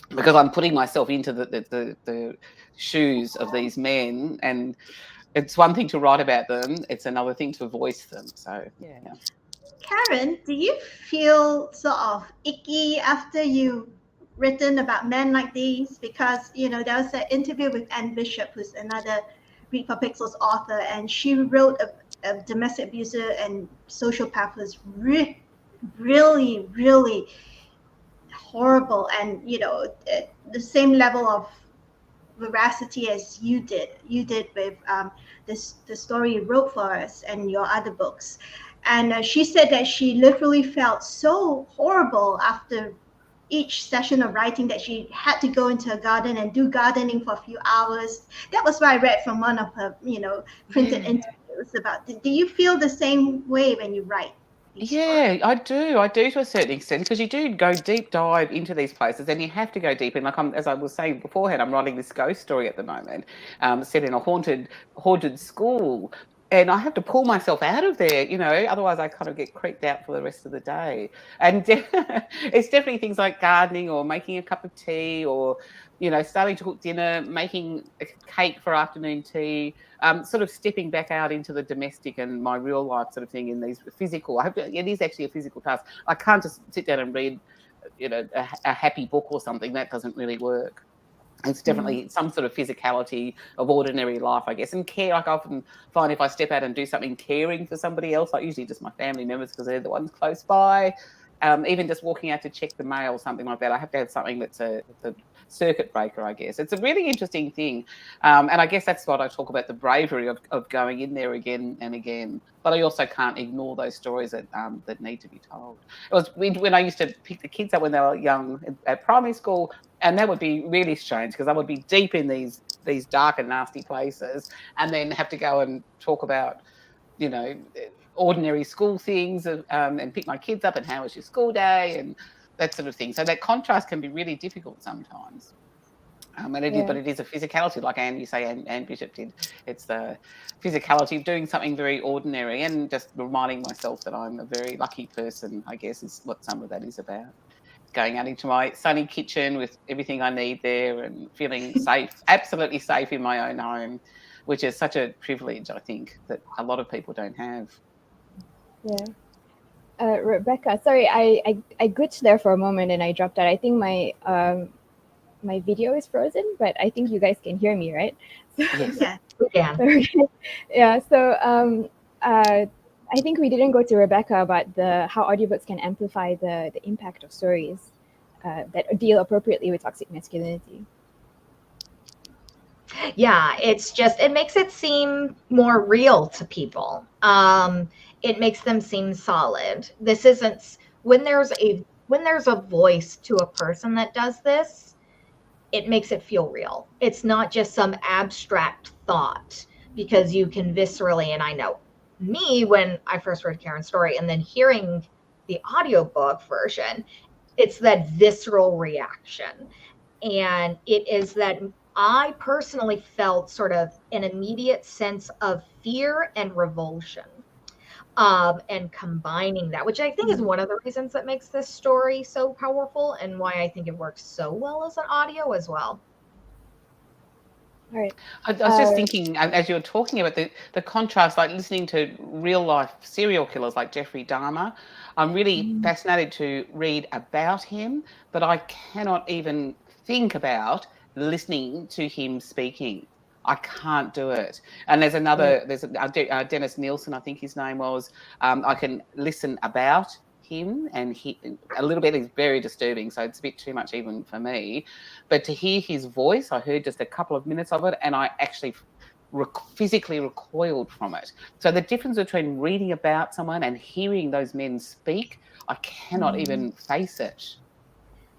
because I'm putting myself into the shoes of these men, and it's one thing to write about them, it's another thing to voice them. So yeah. Kaaron, do you feel sort of icky after you've written about men like these? Because there was an interview with Anne Bishop, who's another Read for Pixels author, and she wrote a domestic abuser and sociopath who's really, really horrible, and the same level of veracity as you did with the story you wrote for us and your other books. And she said that she literally felt so horrible after each session of writing that she had to go into a garden and do gardening for a few hours. That was what I read from one of her, printed interviews about. Do you feel the same way when you write? Yeah, I do to a certain extent, because you do go deep dive into these places, and you have to go deep in. Like as I was saying beforehand, I'm writing this ghost story at the moment, set in a haunted school. And I have to pull myself out of there, otherwise I kind of get creeped out for the rest of the day. And it's definitely things like gardening or making a cup of tea or, starting to cook dinner, making a cake for afternoon tea, sort of stepping back out into the domestic and my real life sort of thing in these physical. It is actually a physical task. I can't just sit down and read, a happy book or something. That doesn't really work. It's definitely some sort of physicality of ordinary life, I guess. And care, like I often find if I step out and do something caring for somebody else, like usually just my family members because they're the ones close by, even just walking out to check the mail or something like that, I have to have something that's a circuit breaker, I guess. It's a really interesting thing. And I guess that's what I talk about, the bravery of going in there again and again. But I also can't ignore those stories that need to be told. It was when I used to pick the kids up when they were young at primary school, and that would be really strange because I would be deep in these dark and nasty places and then have to go and talk about, you know, ordinary school things and pick my kids up and how was your school day and that sort of thing. So that contrast can be really difficult sometimes. But it is a physicality, like you say, and Bishop did. It's the physicality of doing something very ordinary and just reminding myself that I'm a very lucky person, I guess, is what some of that is about. Going out into my sunny kitchen with everything I need there and feeling safe, absolutely safe in my own home, which is such a privilege, I think, that a lot of people don't have. Yeah. Rebecca, sorry, I glitched there for a moment and I dropped out. I think my video is frozen, but I think you guys can hear me, right? Yes. Yeah. We can. Yeah. So I think we didn't go to Rebecca about how audiobooks can amplify the impact of stories that deal appropriately with toxic masculinity. Yeah, it makes it seem more real to people. It makes them seem solid. This isn't when there's a voice to a person that does this, it makes it feel real. It's not just some abstract thought, because you can viscerally, and I know me when I first read Kaaron's story and then hearing the audiobook version, it's that visceral reaction. And it is that I personally felt sort of an immediate sense of fear and revulsion. And combining that, which I think is one of the reasons that makes this story so powerful and why I think it works so well as an audio as well. All right. I was just thinking, as you were talking about the contrast, like listening to real life serial killers like Jeffrey Dahmer, I'm really fascinated to read about him, but I cannot even think about listening to him speaking. I can't do it. And there's Dennis Nielsen, I think his name was. I can listen about him, and a little bit is very disturbing, so it's a bit too much even for me. But to hear his voice, I heard just a couple of minutes of it, and I actually physically recoiled from it. So the difference between reading about someone and hearing those men speak, I cannot even face it.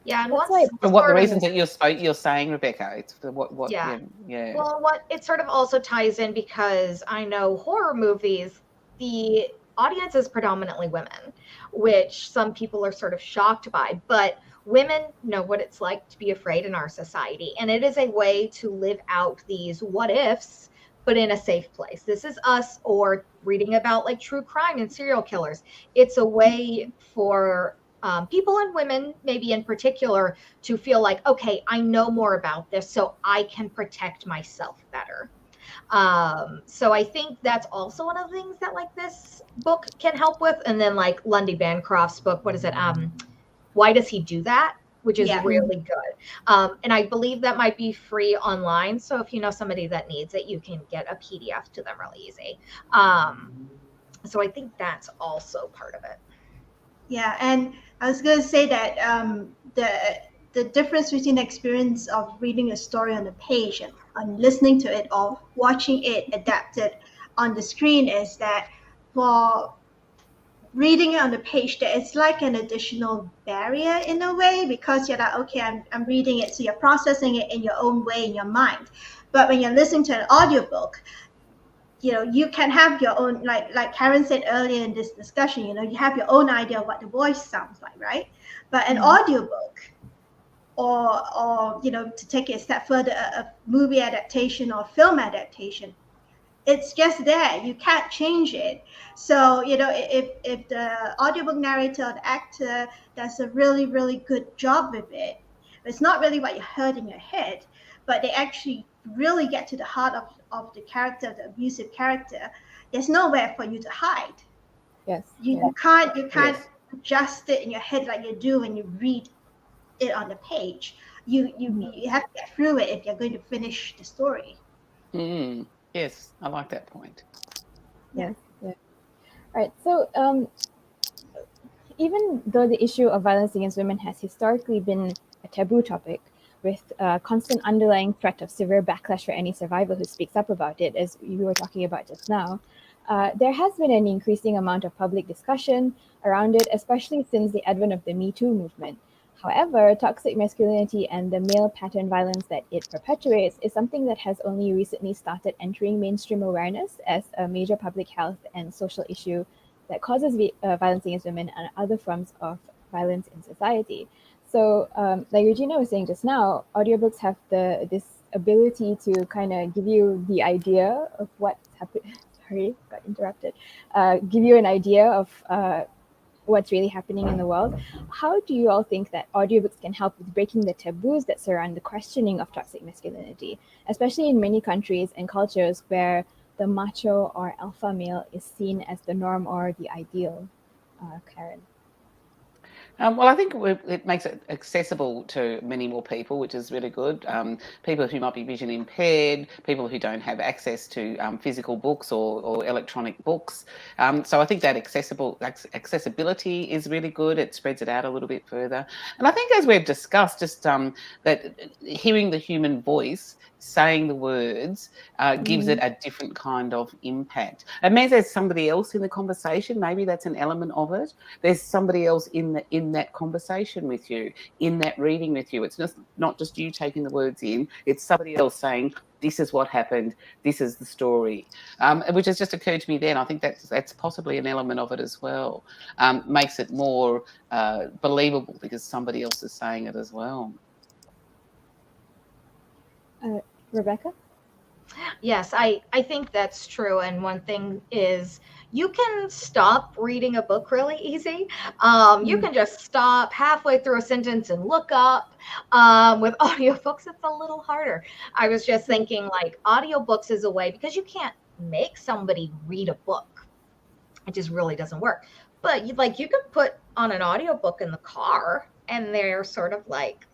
Yeah, and the reasons that you're saying, Rebecca, it's for what yeah. yeah. Well, what it sort of also ties in, because I know horror movies, the audience is predominantly women, which some people are sort of shocked by, but women know what it's like to be afraid in our society, and it is a way to live out these what ifs, but in a safe place. This is us, or reading about like true crime and serial killers. It's a way for people, and women maybe in particular, to feel like, okay, I know more about this, so I can protect myself better. So I think that's also one of the things that like this book can help with. And then like Lundy Bancroft's book, what is it? Why Does He Do That? Which is really good. And I believe that might be free online. So if you know somebody that needs it, you can get a PDF to them really easy. So I think that's also part of it. Yeah, and I was going to say that the difference between the experience of reading a story on the page and listening to it or watching it adapted on the screen is that for reading it on the page, there is like an additional barrier in a way, because you're like, okay, I'm reading it, so you're processing it in your own way in your mind. But when you're listening to an audiobook, you can have your own, like Kaaron said earlier in this discussion, you have your own idea of what the voice sounds like, right? But an audiobook, or to take it a step further, a movie adaptation or film adaptation, it's just there. You can't change it. So, if the audiobook narrator or the actor does a really, really good job with it, it's not really what you heard in your head, but they actually really get to the heart of the character, the abusive character. There's nowhere for you to hide. Yes. You can't adjust it in your head like you do when you read it on the page. You have to get through it if you're going to finish the story. Yes, I like that point. Yeah. All right. So even though the issue of violence against women has historically been a taboo topic, with constant underlying threat of severe backlash for any survivor who speaks up about it, as we were talking about just now, there has been an increasing amount of public discussion around it, especially since the advent of the Me Too movement. However, toxic masculinity and the male pattern violence that it perpetuates is something that has only recently started entering mainstream awareness as a major public health and social issue that causes violence against women and other forms of violence in society. So, like Regina was saying just now, audiobooks have this ability to kind of give you the idea of what's happening. Sorry, got interrupted. Give you an idea of what's really happening in the world. How do you all think that audiobooks can help with breaking the taboos that surround the questioning of toxic masculinity, especially in many countries and cultures where the macho or alpha male is seen as the norm or the ideal? Kaaron. Well, I think it makes it accessible to many more people, which is really good. People who might be vision impaired, people who don't have access to physical books or electronic books. So I think that accessibility is really good. It spreads it out a little bit further. And I think, as we've discussed, just that hearing the human voice saying the words gives it a different kind of impact. It means there's somebody else in the conversation. Maybe that's an element of it. There's somebody else in that conversation with you, in that reading with you. It's just not just you taking the words in. It's somebody else saying, this is what happened, this is the story, which has just occurred to me then. I think that's possibly an element of it as well. Makes it more believable because somebody else is saying it as well. Rebecca? Yes, I think that's true. And one thing is you can stop reading a book really easy. You can just stop halfway through a sentence and look up. With audiobooks, it's a little harder. I was just thinking like audiobooks is a way, because you can't make somebody read a book. It just really doesn't work. But you can put on an audiobook in the car and they're sort of like,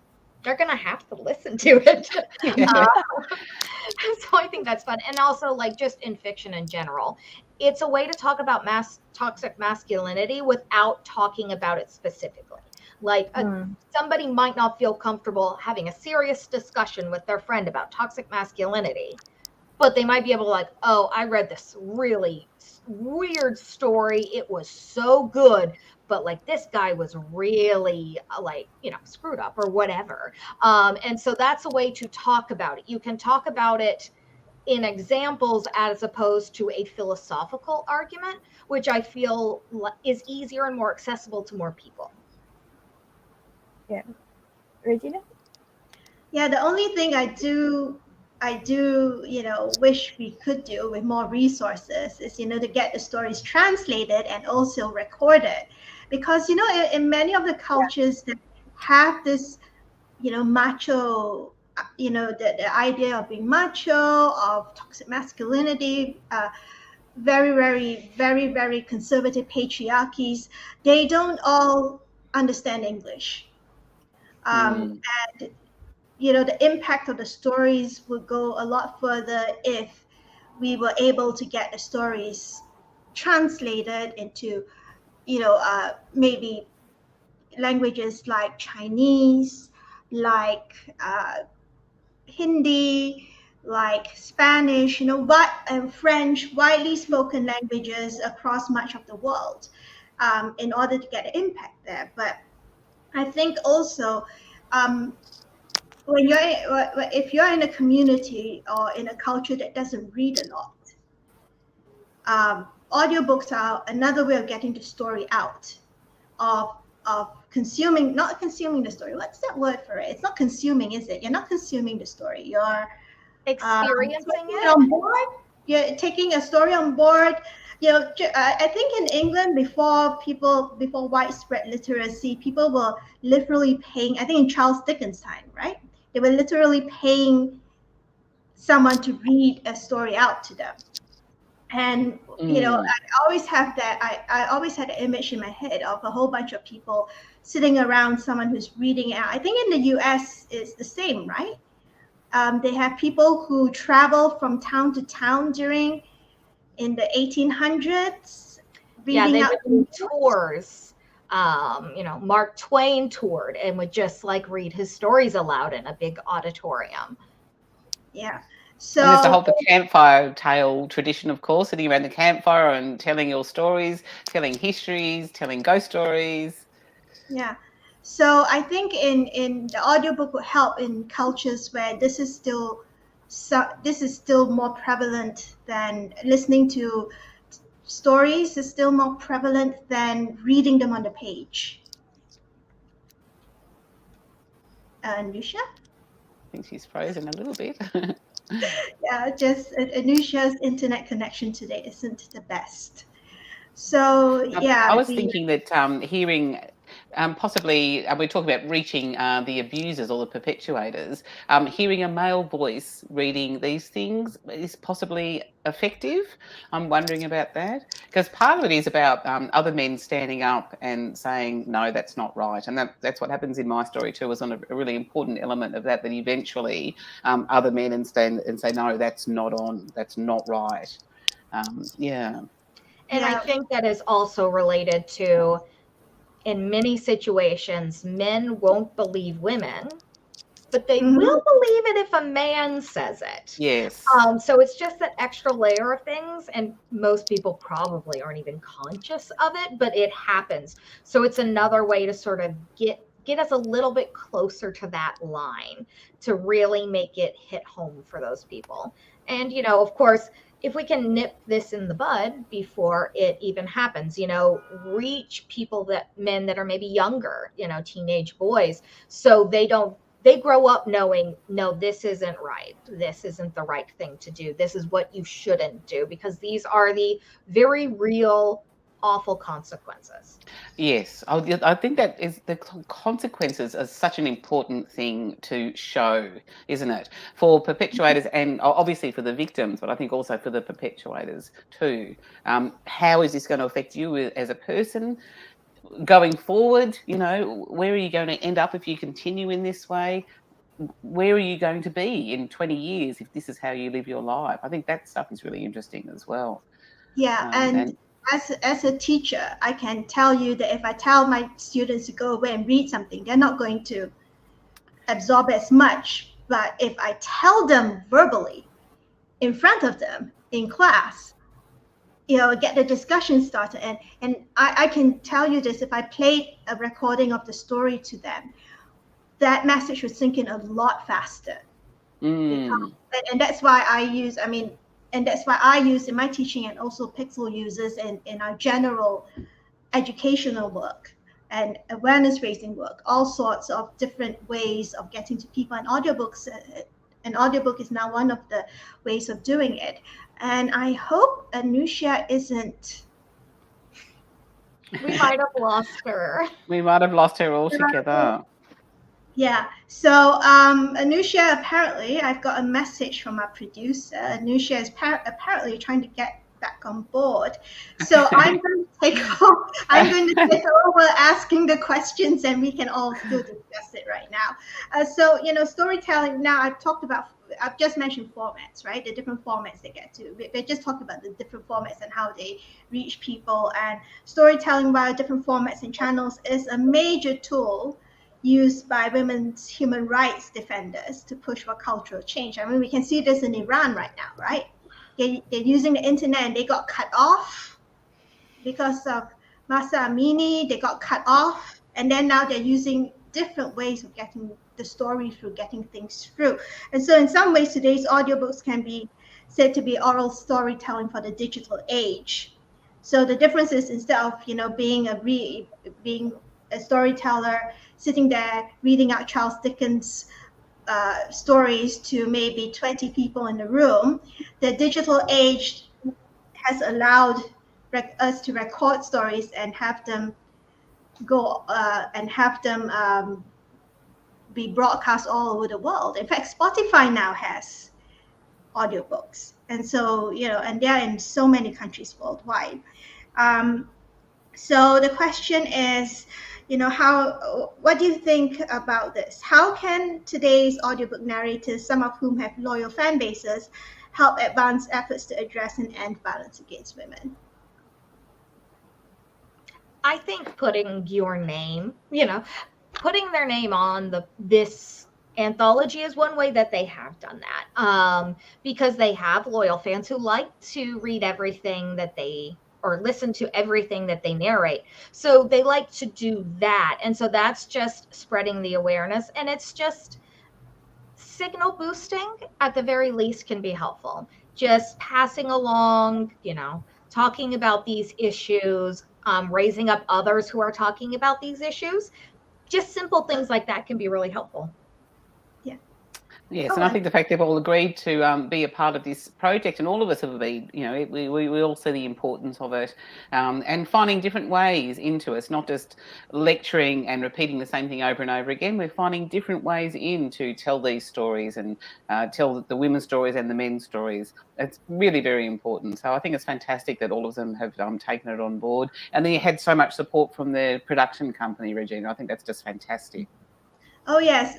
they're going to have to listen to it. Yeah. So I think that's fun. And also, like, just in fiction in general, it's a way to talk about toxic masculinity without talking about it specifically. Like somebody might not feel comfortable having a serious discussion with their friend about toxic masculinity, but they might be able to like, oh, I read this really weird story. It was so good, but like this guy was really screwed up or whatever. And so that's a way to talk about it. You can talk about it in examples as opposed to a philosophical argument, which I feel is easier and more accessible to more people. Yeah. Regina? Yeah, the only thing I do, wish we could do with more resources is, to get the stories translated and also recorded. Because, in many of the cultures that have this, macho, the idea of being macho, of toxic masculinity, very, very, very, very conservative patriarchies, they don't all understand English. And the impact of the stories would go a lot further if we were able to get the stories translated into, maybe languages like Chinese, like Hindi, like Spanish, and French, widely spoken languages across much of the world, in order to get an impact there. But I think also, if you're in a community or in a culture that doesn't read a lot, audiobooks are another way of getting the story out, of not consuming the story. What's that word for it? It's not consuming, is it? You're not consuming the story. You're experiencing it on board. You're taking a story on board. I think in England before widespread literacy, people were literally paying. I think in Charles Dickens' time, right? They were literally paying someone to read a story out to them. And, I always have that. I always had an image in my head of a whole bunch of people sitting around someone who's reading it out. I think in the US it's the same, right? They have people who travel from town to town in the 1800s. Yeah, they would do tours Mark Twain toured and would just like read his stories aloud in a big auditorium. Yeah. And there's the So whole campfire tale tradition, of course, sitting around the campfire and telling your stories, telling histories, telling ghost stories. yeah. So I think in the audiobook would help in cultures where this is still more prevalent than listening to stories is still more prevalent than reading them on the page. Anusha? I think she's frozen a little bit. Yeah, just Anusha's internet connection today isn't the best. So yeah, I was thinking that hearing possibly, we're talking about reaching the abusers or the perpetuators, hearing a male voice reading these things is possibly effective. I'm wondering about that, because part of it is about other men standing up and saying, no, that's not right. And that's what happens in my story too, is on a really important element of that eventually other men stand and say, no, that's not right. Yeah. And I yeah, think that is also related to, in many situations, men won't believe women, but they mhm, will believe it if a man says it. Yes. So it's just that extra layer of things, and most people probably aren't even conscious of it, but it happens. So it's another way to sort of get us a little bit closer to that line to really make it hit home for those people. And, of course, if we can nip this in the bud before it even happens, reach men that are maybe younger, teenage boys, so they grow up knowing, no, this isn't right. This isn't the right thing to do. This is what you shouldn't do, because these are the very real, awful consequences. Yes, I think that is the consequences are such an important thing to show, isn't it? For perpetuators and obviously for the victims, but I think also for the perpetuators too. How is this going to affect you as a person going forward? Where are you going to end up if you continue in this way? Where are you going to be in 20 years if this is how you live your life? I think that stuff is really interesting as well. yeah. And as a teacher, I can tell you that if I tell my students to go away and read something, they're not going to absorb as much. But if I tell them verbally in front of them in class, get the discussion started. And I can tell you this, if I played a recording of the story to them, that message would sink in a lot faster. And that's why I use in my teaching, and also Pixel uses in our general educational work and awareness raising work, all sorts of different ways of getting to people. And audiobooks, an audiobook is now one of the ways of doing it. And I hope Anusha isn't. We might have lost her. We might have lost her altogether. Yeah. So Anusha, apparently, I've got a message from our producer. Anusha is apparently trying to get back on board. So I'm going to take over asking the questions, and we can all still discuss it right now. So storytelling. Now I've just mentioned formats, right? The different formats they get to. They just talked about the different formats and how they reach people. And storytelling via different formats and channels is a major tool used by women's human rights defenders to push for cultural change. I mean, we can see this in Iran right now, right? They're using the internet, and they got cut off because of Mahsa Amini. They got cut off, and then now they're using different ways of getting the story through, getting things through. And so in some ways, today's audiobooks can be said to be oral storytelling for the digital age. So the difference is, instead of being a storyteller sitting there reading out Charles Dickens stories to maybe 20 people in the room, the digital age has allowed us to record stories and have them go be broadcast all over the world. In fact, Spotify now has audiobooks, and so and they're in so many countries worldwide. So the question is, what do you think about this? How can today's audiobook narrators, some of whom have loyal fan bases, help advance efforts to address and end violence against women? I think putting your name, putting their name on this anthology is one way that they have done that, because they have loyal fans who like to read everything that they or listen to everything that they narrate. So they like to do that. And so that's just spreading the awareness, and it's just signal boosting at the very least can be helpful. Just passing along, talking about these issues, raising up others who are talking about these issues. Just simple things like that can be really helpful. Yes, and I think the fact they've all agreed to be a part of this project, and all of us have been, we all see the importance of it, and finding different ways into it, not just lecturing and repeating the same thing over and over again. We're finding different ways in to tell these stories and tell the women's stories and the men's stories. It's really very important. So I think it's fantastic that all of them have taken it on board. And then you had so much support from the production company, Regina. I think that's just fantastic. Oh, yes.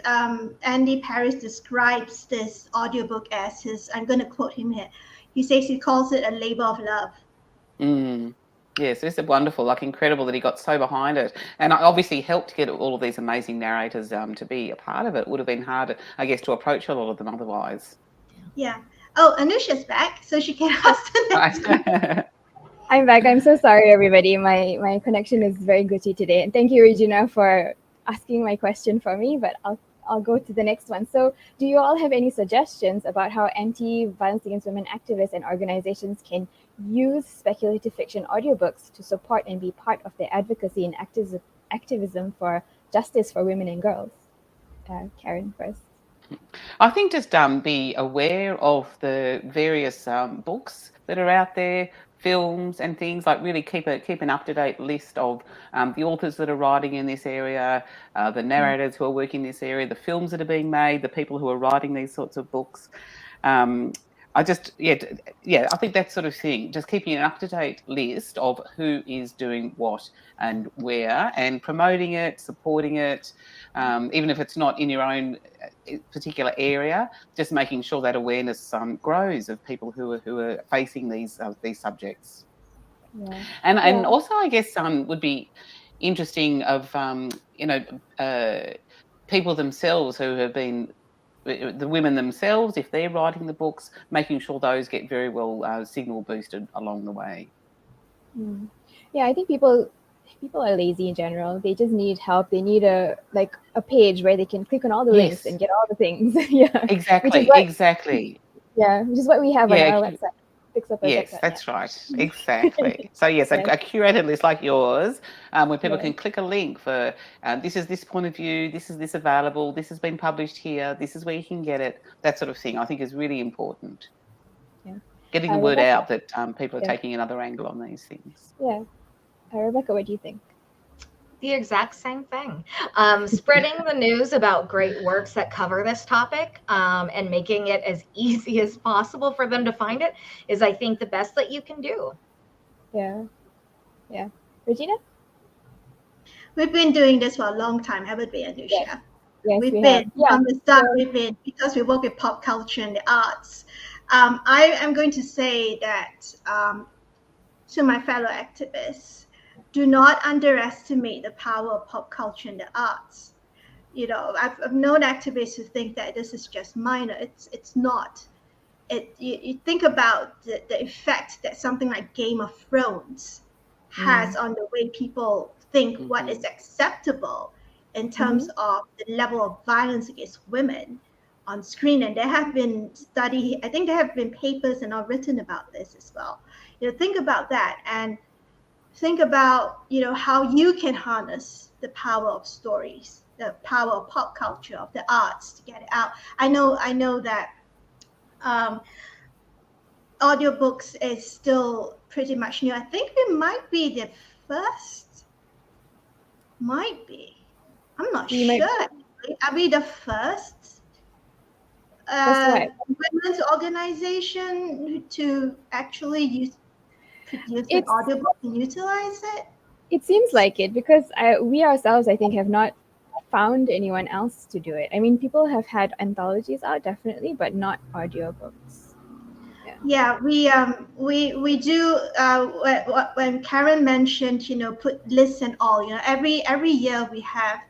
Andy Paris describes this audiobook as his, I'm going to quote him here. He says he calls it a labor of love. Yes, it's wonderful, incredible that he got so behind it. And I obviously helped get all of these amazing narrators to be a part of it. It would have been hard, I guess, to approach a lot of them otherwise. Yeah. Oh, Anusha's back, so she can ask the next one. I'm back. I'm so sorry, everybody. My connection is very glitchy today. And thank you, Regina, for asking my question for me, but I'll go to the next one. So do you all have any suggestions about how anti-violence against women activists and organizations can use speculative fiction audiobooks to support and be part of their advocacy and activism for justice for women and girls? Kaaron first. I think just be aware of the various books that are out there, films and things, really keep an up-to-date list of the authors that are writing in this area, the narrators who are working in this area, the films that are being made, the people who are writing these sorts of books. I think that sort of thing, just keeping an up-to-date list of who is doing what and where, and promoting it, supporting it, even if it's not in your own particular area, just making sure that awareness grows of people who are facing these subjects. Yeah. And also, I guess, would be interesting of people themselves who have been the women themselves, if they're writing the books, making sure those get very well signal boosted along the way. Yeah, I think people are lazy in general. They just need help. They need a page where they can click on all the links and get all the things. Yeah, exactly. Yeah, which is what we have on our website. Yes, that's right. Exactly. So yes, a curated list like yours, where people can click a link for this is this point of view, this is this available, this has been published here, this is where you can get it. That sort of thing, I think, is really important. Yeah. Getting the word out that people are taking another angle on these things. Yeah. Rebecca, what do you think? The exact same thing. Spreading the news about great works that cover this topic, and making it as easy as possible for them to find it is, I think, the best that you can do. Yeah. Regina? We've been doing this for a long time, haven't we, Anusha? Yes, we've been from the start. We've been, because we work with pop culture and the arts. I am going to say that to my fellow activists, do not underestimate the power of pop culture and the arts. I've known activists who think that this is just minor. It's not. You think about the effect that something like Game of Thrones has on the way people think what is acceptable in terms of the level of violence against women on screen. And there have been I think there have been papers and all written about this as well. Think about that, and think about how you can harness the power of stories, the power of pop culture, of the arts to get it out. I know that audiobooks is still pretty much new. I think we might be the first. I'm not sure. Are we the first women's organization to actually produce an audiobook and utilize it? It seems like it, because we ourselves, I think, have not found anyone else to do it. I mean, people have had anthologies out, definitely, but not audiobooks. Yeah, we do. When Karen mentioned, put lists and all. Every year we have,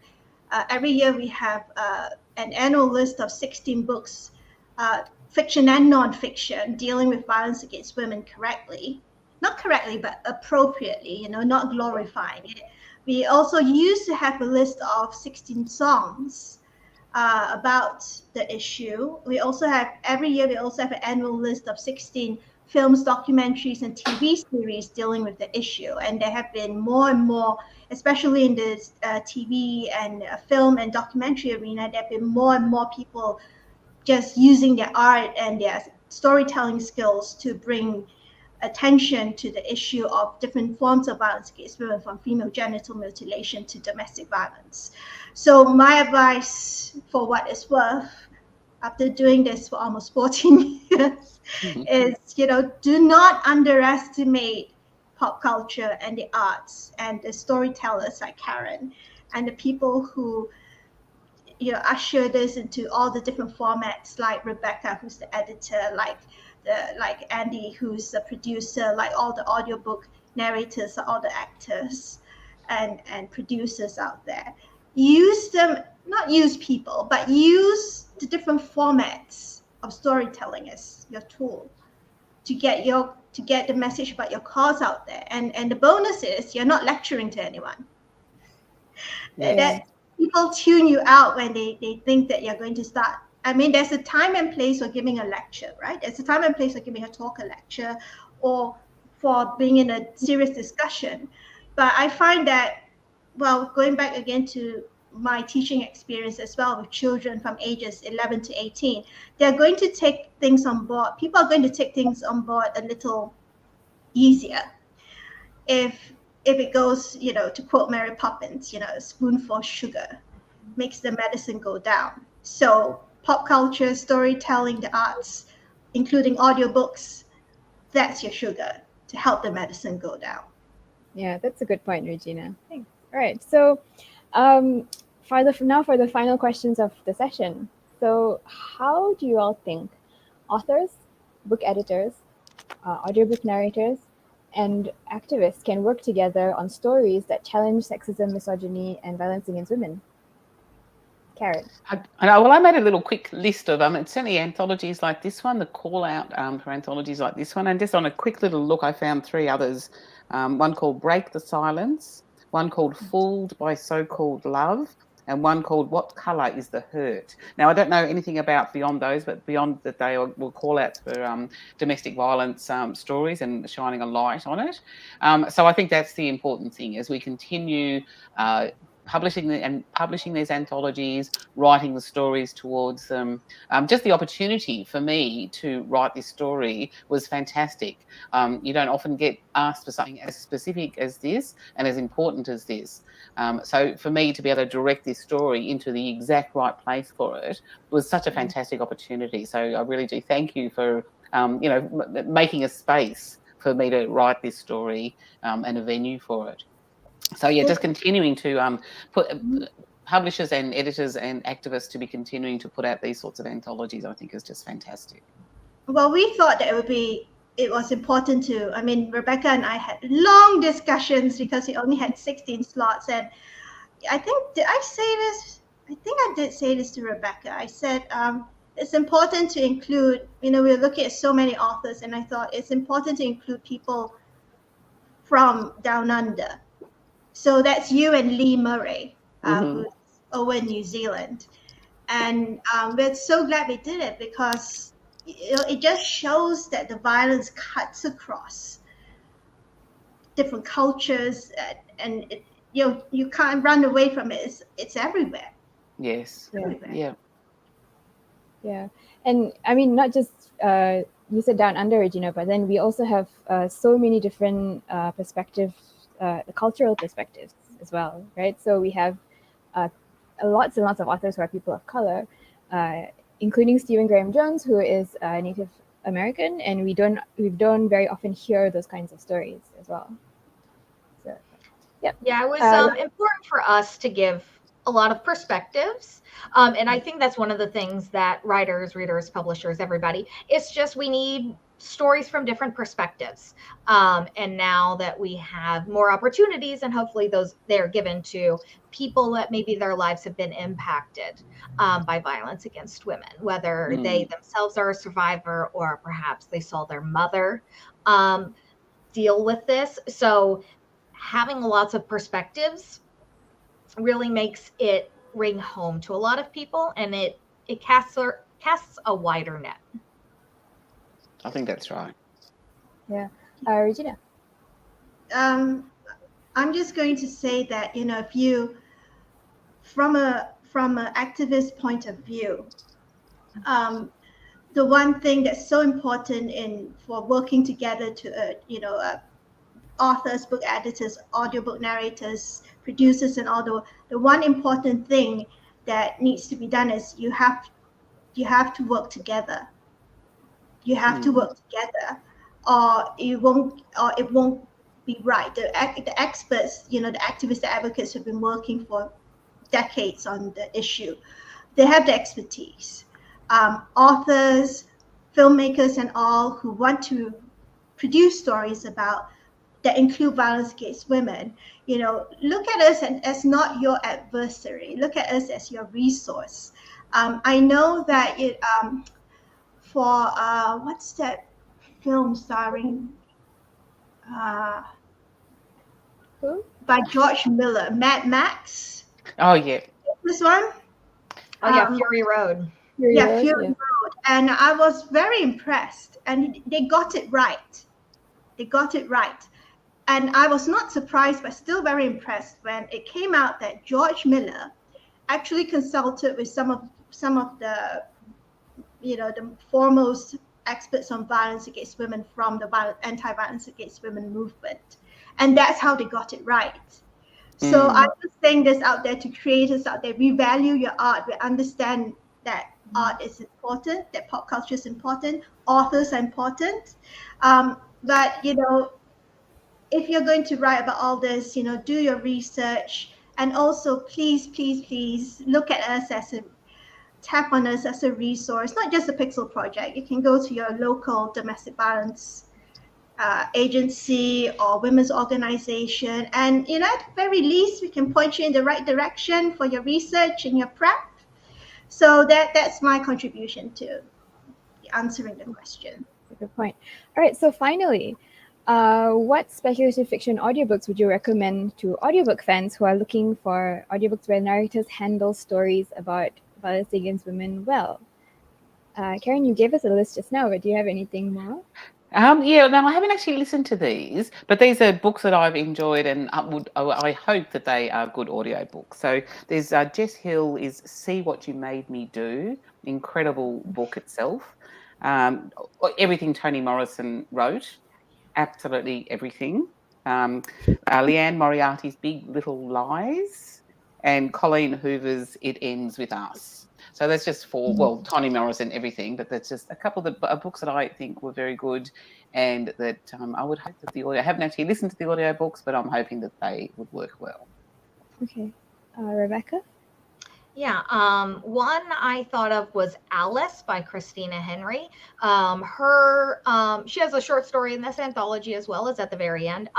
an annual list of 16 books, fiction and non-fiction, dealing with violence against women correctly, not correctly, but appropriately. Not glorifying it. We also used to have a list of 16 songs about the issue. We also have every year we also have an annual list of 16 films, documentaries, and TV series dealing with the issue. And there have been more and more, especially in the TV and film and documentary arena, there have been more and more people just using their art and their storytelling skills to bring attention to the issue of different forms of violence against women, from female genital mutilation to domestic violence. So my advice, for what it's worth, after doing this for almost 14 years, is, do not underestimate pop culture and the arts and the storytellers like Karen and the people who usher this into all the different formats, like Rebecca, who's the editor, like Andy, who's the producer, like all the audiobook narrators, all the actors and producers out there. Use them, not use people, but use the different formats of storytelling as your tool to get the message about your cause out there. And the bonus is you're not lecturing to anyone. Yes. That people tune you out when they think that you're going to start. I mean, there's a time and place for giving a lecture, right? There's a time and place for giving a talk, a lecture, or for being in a serious discussion. But I find that, well, going back again to my teaching experience as well with children from ages 11 to 18, they're going to take things on board. People are going to take things on board a little easier if it goes, to quote Mary Poppins, a spoonful of sugar makes the medicine go down. So pop culture, storytelling, the arts, including audiobooks, that's your sugar to help the medicine go down. Yeah, that's a good point, Regina. Thanks. All right. So for the final questions of the session. So how do you all think authors, book editors, audiobook narrators, and activists can work together on stories that challenge sexism, misogyny, and violence against women? Karen. I made a little quick list of them. It's certainly anthologies like this one, the call out for anthologies like this one. And just on a quick little look, I found 3 others. One called Break the Silence, one called Fooled by So-Called Love, and one called What Colour is the Hurt? Now, I don't know anything about beyond those, but beyond that they will call out for domestic violence stories and shining a light on it. So I think that's the important thing as we continue publishing these anthologies, writing the stories towards them. Just the opportunity for me to write this story was fantastic. You don't often get asked for something as specific as this and as important as this. So for me to be able to direct this story into the exact right place for it was such a fantastic opportunity. So I really do thank you for making a space for me to write this story and a venue for it. So yeah, just continuing to put publishers and editors and activists to be continuing to put out these sorts of anthologies, I think is just fantastic. Well, we thought that it was important to, I mean, Rebecca and I had long discussions because we only had 16 slots. And I think, did I say this? I think I did say this to Rebecca. I said, it's important to include, we're looking at so many authors, and I thought it's important to include people from down under. So that's you and Lee Murray, who's over in New Zealand. And we're so glad we did it because it just shows that the violence cuts across different cultures, and you can't run away from it. It's everywhere. Yes. Everywhere. Yeah. And I mean, not just you said down under, Regina, but then we also have so many different perspectives, cultural perspectives as well, right? So we have lots and lots of authors who are people of color, including Stephen Graham Jones, who is Native American, and we don't very often hear those kinds of stories as well. So, yeah. Yeah, it was important for us to give a lot of perspectives. And I think that's one of the things that writers, readers, publishers, everybody, it's just we need stories from different perspectives. And now that we have more opportunities, and hopefully they're given to people that maybe their lives have been impacted by violence against women, whether they themselves are a survivor or perhaps they saw their mother deal with this. So having lots of perspectives really makes it ring home to a lot of people, and it casts a wider net. I think that's right. Yeah. Regina? I'm just going to say that, if you, from an activist point of view, the one thing that's so important for working together to, authors, book editors, audiobook narrators, producers, and all the one important thing that needs to be done is you have to work together. You have to work together, or it won't be right. The experts, the activists, the advocates who've been working for decades on the issue, they have the expertise. Authors, filmmakers, and all who want to produce stories that include violence against women, look at us as not your adversary. Look at us as your resource. I know that for what's that film starring Who? by George Miller, Mad Max. Oh, yeah. This one? Oh, yeah, Fury Road. Fury Road. And I was very impressed. And they got it right. And I was not surprised, but still very impressed when it came out that George Miller actually consulted with some of the, the foremost experts on violence against women from the anti-violence against women movement. And that's how they got it right. So I'm just saying this out there to creators out there. We value your art. We understand that art is important, that pop culture is important, authors are important. But, if you're going to write about all this, do your research. And also, please, please, please look at us tap on us as a resource, not just a Pixel project. You can go to your local domestic violence agency or women's organization. And, at the very least, we can point you in the right direction for your research and your prep. So that's my contribution to answering the question. Good point. All right, so finally, what speculative fiction audiobooks would you recommend to audiobook fans who are looking for audiobooks where narrators handle stories about violence against women well? Kaaron, you gave us a list just now, but do you have anything more? Yeah, no, I haven't actually listened to these, but these are books that I've enjoyed, and I hope that they are good audiobooks. So there's Jess Hill is See What You Made Me Do, incredible book itself. Everything Toni Morrison wrote, absolutely everything. Leanne Moriarty's Big Little Lies, and Colleen Hoover's It Ends With Us. So that's just Toni Morrison, everything, but that's just a couple of books that I think were very good, and that I would hope that I haven't actually listened to the audiobooks, but I'm hoping that they would work well. Okay. Rebecca? Yeah, one I thought of was Alice by Christina Henry. She has a short story in this anthology as well as at the very end.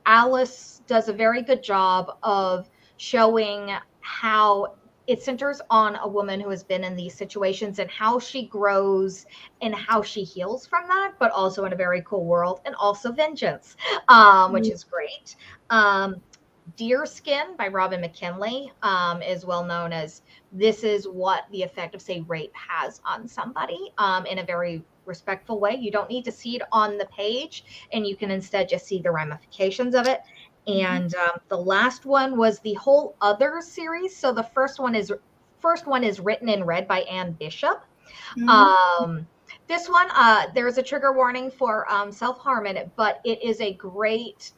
Alice does a very good job of showing how it centers on a woman who has been in these situations and how she grows and how she heals from that, but also in a very cool world, and also vengeance, which is great. Deerskin by Robin McKinley is well known as this is what the effect of, say, rape has on somebody in a very respectful way. You don't need to see it on the page, and you can instead just see the ramifications of it. And the last one was the Whole Other series. So the first one is written and read by Anne Bishop. This one, there's a trigger warning for self-harm in it, but it is a great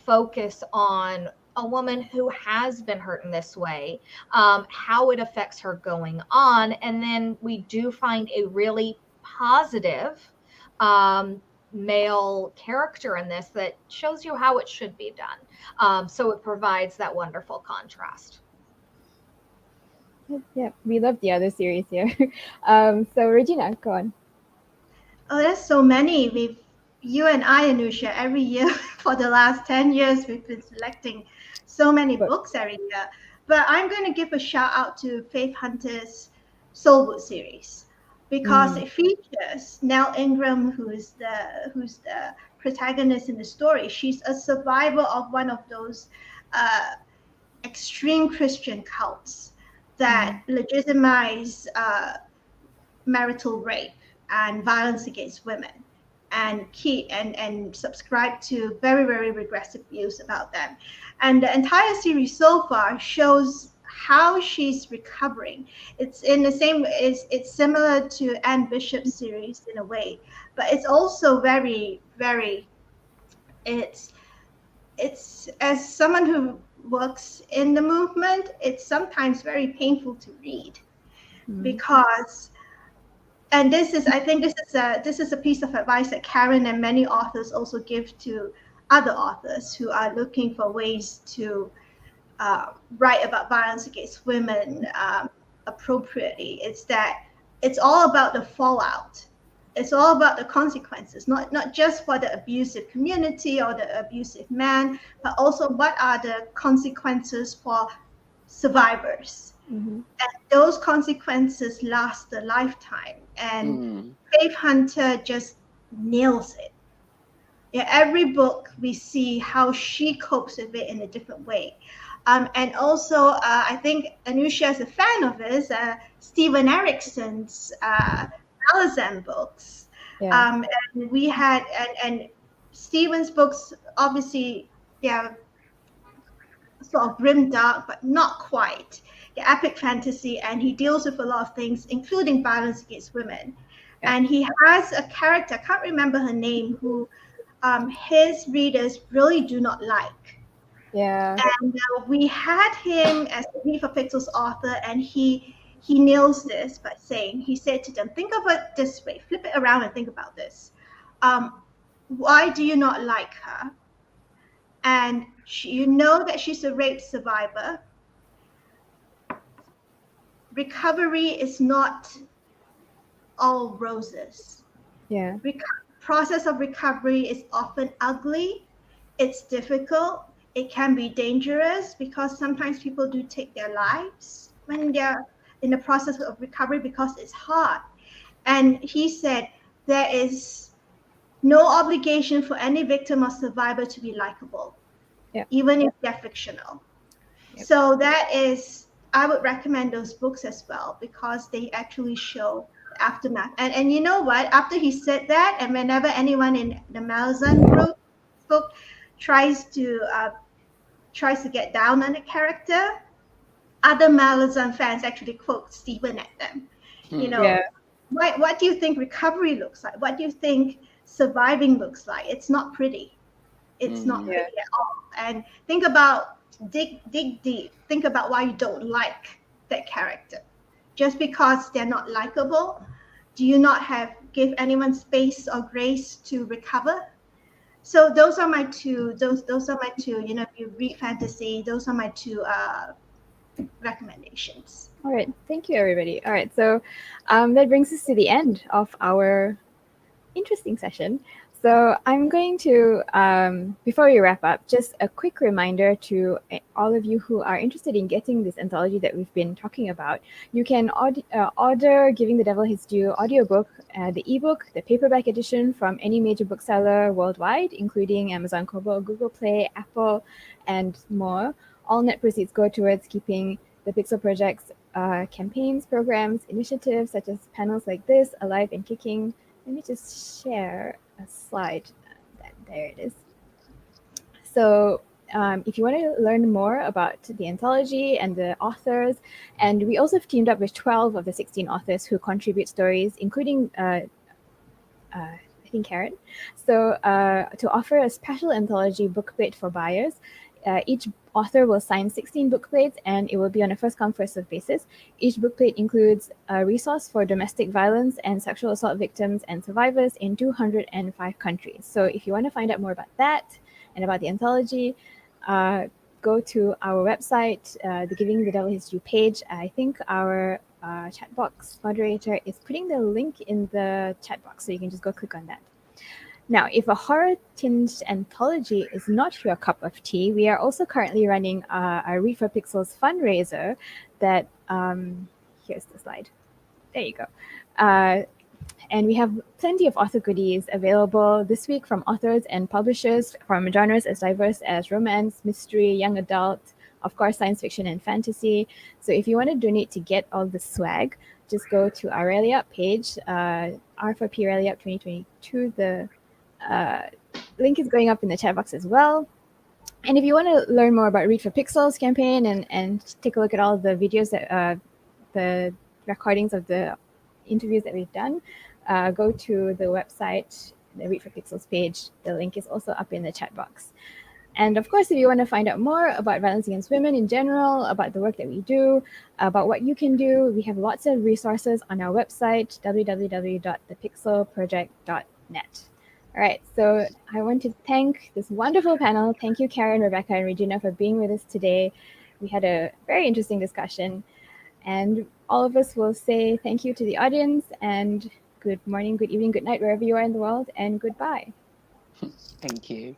focus on a woman who has been hurt in this way, how it affects her going on. And then we do find a really positive male character in this that shows you how it should be done. So it provides that wonderful contrast. Yeah, we love the other series here. So Regina, go on. Oh, there's so many. You and I, Anusha, every year for the last 10 years, we've been selecting so many But books every year. But I'm going to give a shout out to Faith Hunter's Soul Book series because it features Nell Ingram, who's the protagonist in the story. She's a survivor of one of those extreme Christian cults that legitimize marital rape and violence against women and subscribe to very, very regressive views about them. And the entire series so far shows how she's recovering. It's in the same, it's similar to Anne Bishop's series in a way, but it's also very, very, it's as someone who works in the movement, it's sometimes very painful to read because, and I think this is a piece of advice that Kaaron and many authors also give to other authors who are looking for ways to write about violence against women appropriately. It's that it's all about the fallout. It's all about the consequences, not just for the abusive community or the abusive man, but also what are the consequences for survivors. And those consequences last a lifetime. And Faith Hunter just nails it. Yeah, every book we see how she copes with it in a different way. And also, I think Anusha is a fan of his, Stephen Erickson's Malazan books. And we had, and Stephen's books, obviously, they're sort of grim dark, but not quite. The epic fantasy, and he deals with a lot of things, including violence against women. And he has a character, I can't remember her name, who his readers really do not like. Yeah. And we had him as the V for Pixels author, and he nails this by saying, he said to them, think of it this way, flip it around and think about this. Why do you not like her? And you know that she's a rape survivor. Recovery is not all roses. Yeah. Process of recovery is often ugly. It's difficult. It can be dangerous because sometimes people do take their lives when they're in the process of recovery because it's hard. And he said there is no obligation for any victim or survivor to be likable, even if they're fictional. So that is, I would recommend those books as well because they actually show the aftermath. And you know what? After he said that, and whenever anyone in the Malazan group book tries to get down on a character, other Malazan fans actually quote Stephen at them. You know, what do you think recovery looks like? What do you think surviving looks like? It's not pretty. It's not pretty at all. And think about, dig deep. Think about why you don't like that character. Just because they're not likable, do you not give anyone space or grace to recover? So those are my two. Those are my two. You know, if you read fantasy, those are my two recommendations. All right. Thank you, everybody. All right. So that brings us to the end of our interesting session. So I'm going to, before we wrap up, just a quick reminder to all of you who are interested in getting this anthology that we've been talking about. You can order Giving the Devil His Due audiobook, the ebook, the paperback edition from any major bookseller worldwide, including Amazon Kobo, Google Play, Apple, and more. All net proceeds go towards keeping the Pixel Project's campaigns, programs, initiatives, such as panels like this, alive and kicking. Let me just share a slide. There it is. So if you want to learn more about the anthology and the authors, and we also have teamed up with 12 of the 16 authors who contribute stories, including I think Kaaron. So to offer a special anthology bookplate for buyers, each author will sign 16 bookplates, and it will be on a first-come, first-served basis. Each bookplate includes a resource for domestic violence and sexual assault victims and survivors in 205 countries. So if you want to find out more about that and about the anthology, go to our website, the Giving the Devil His Due page. I think our chat box moderator is putting the link in the chat box, so you can just go click on that. Now, if a horror-tinged anthology is not your cup of tea, we are also currently running a Read for Pixels fundraiser that, here's the slide. There you go. And we have plenty of author goodies available this week from authors and publishers from genres as diverse as romance, mystery, young adult, of course, science fiction and fantasy. So if you want to donate to get all the swag, just go to our Rally Up page, R4P Rally Up 2022. The link is going up in the chat box as well. And if you want to learn more about Read for Pixels campaign and take a look at all the videos that the recordings of the interviews that we've done, go to the website, the Read for Pixels page. The link is also up in the chat box. And of course, if you want to find out more about violence against women in general, about the work that we do, about what you can do, we have lots of resources on our website, www.thepixelproject.net. All right, so I want to thank this wonderful panel. Thank you, Kaaron, Rebecca, and Regina for being with us today. We had a very interesting discussion. And all of us will say thank you to the audience, and good morning, good evening, good night, wherever you are in the world, and goodbye. Thank you.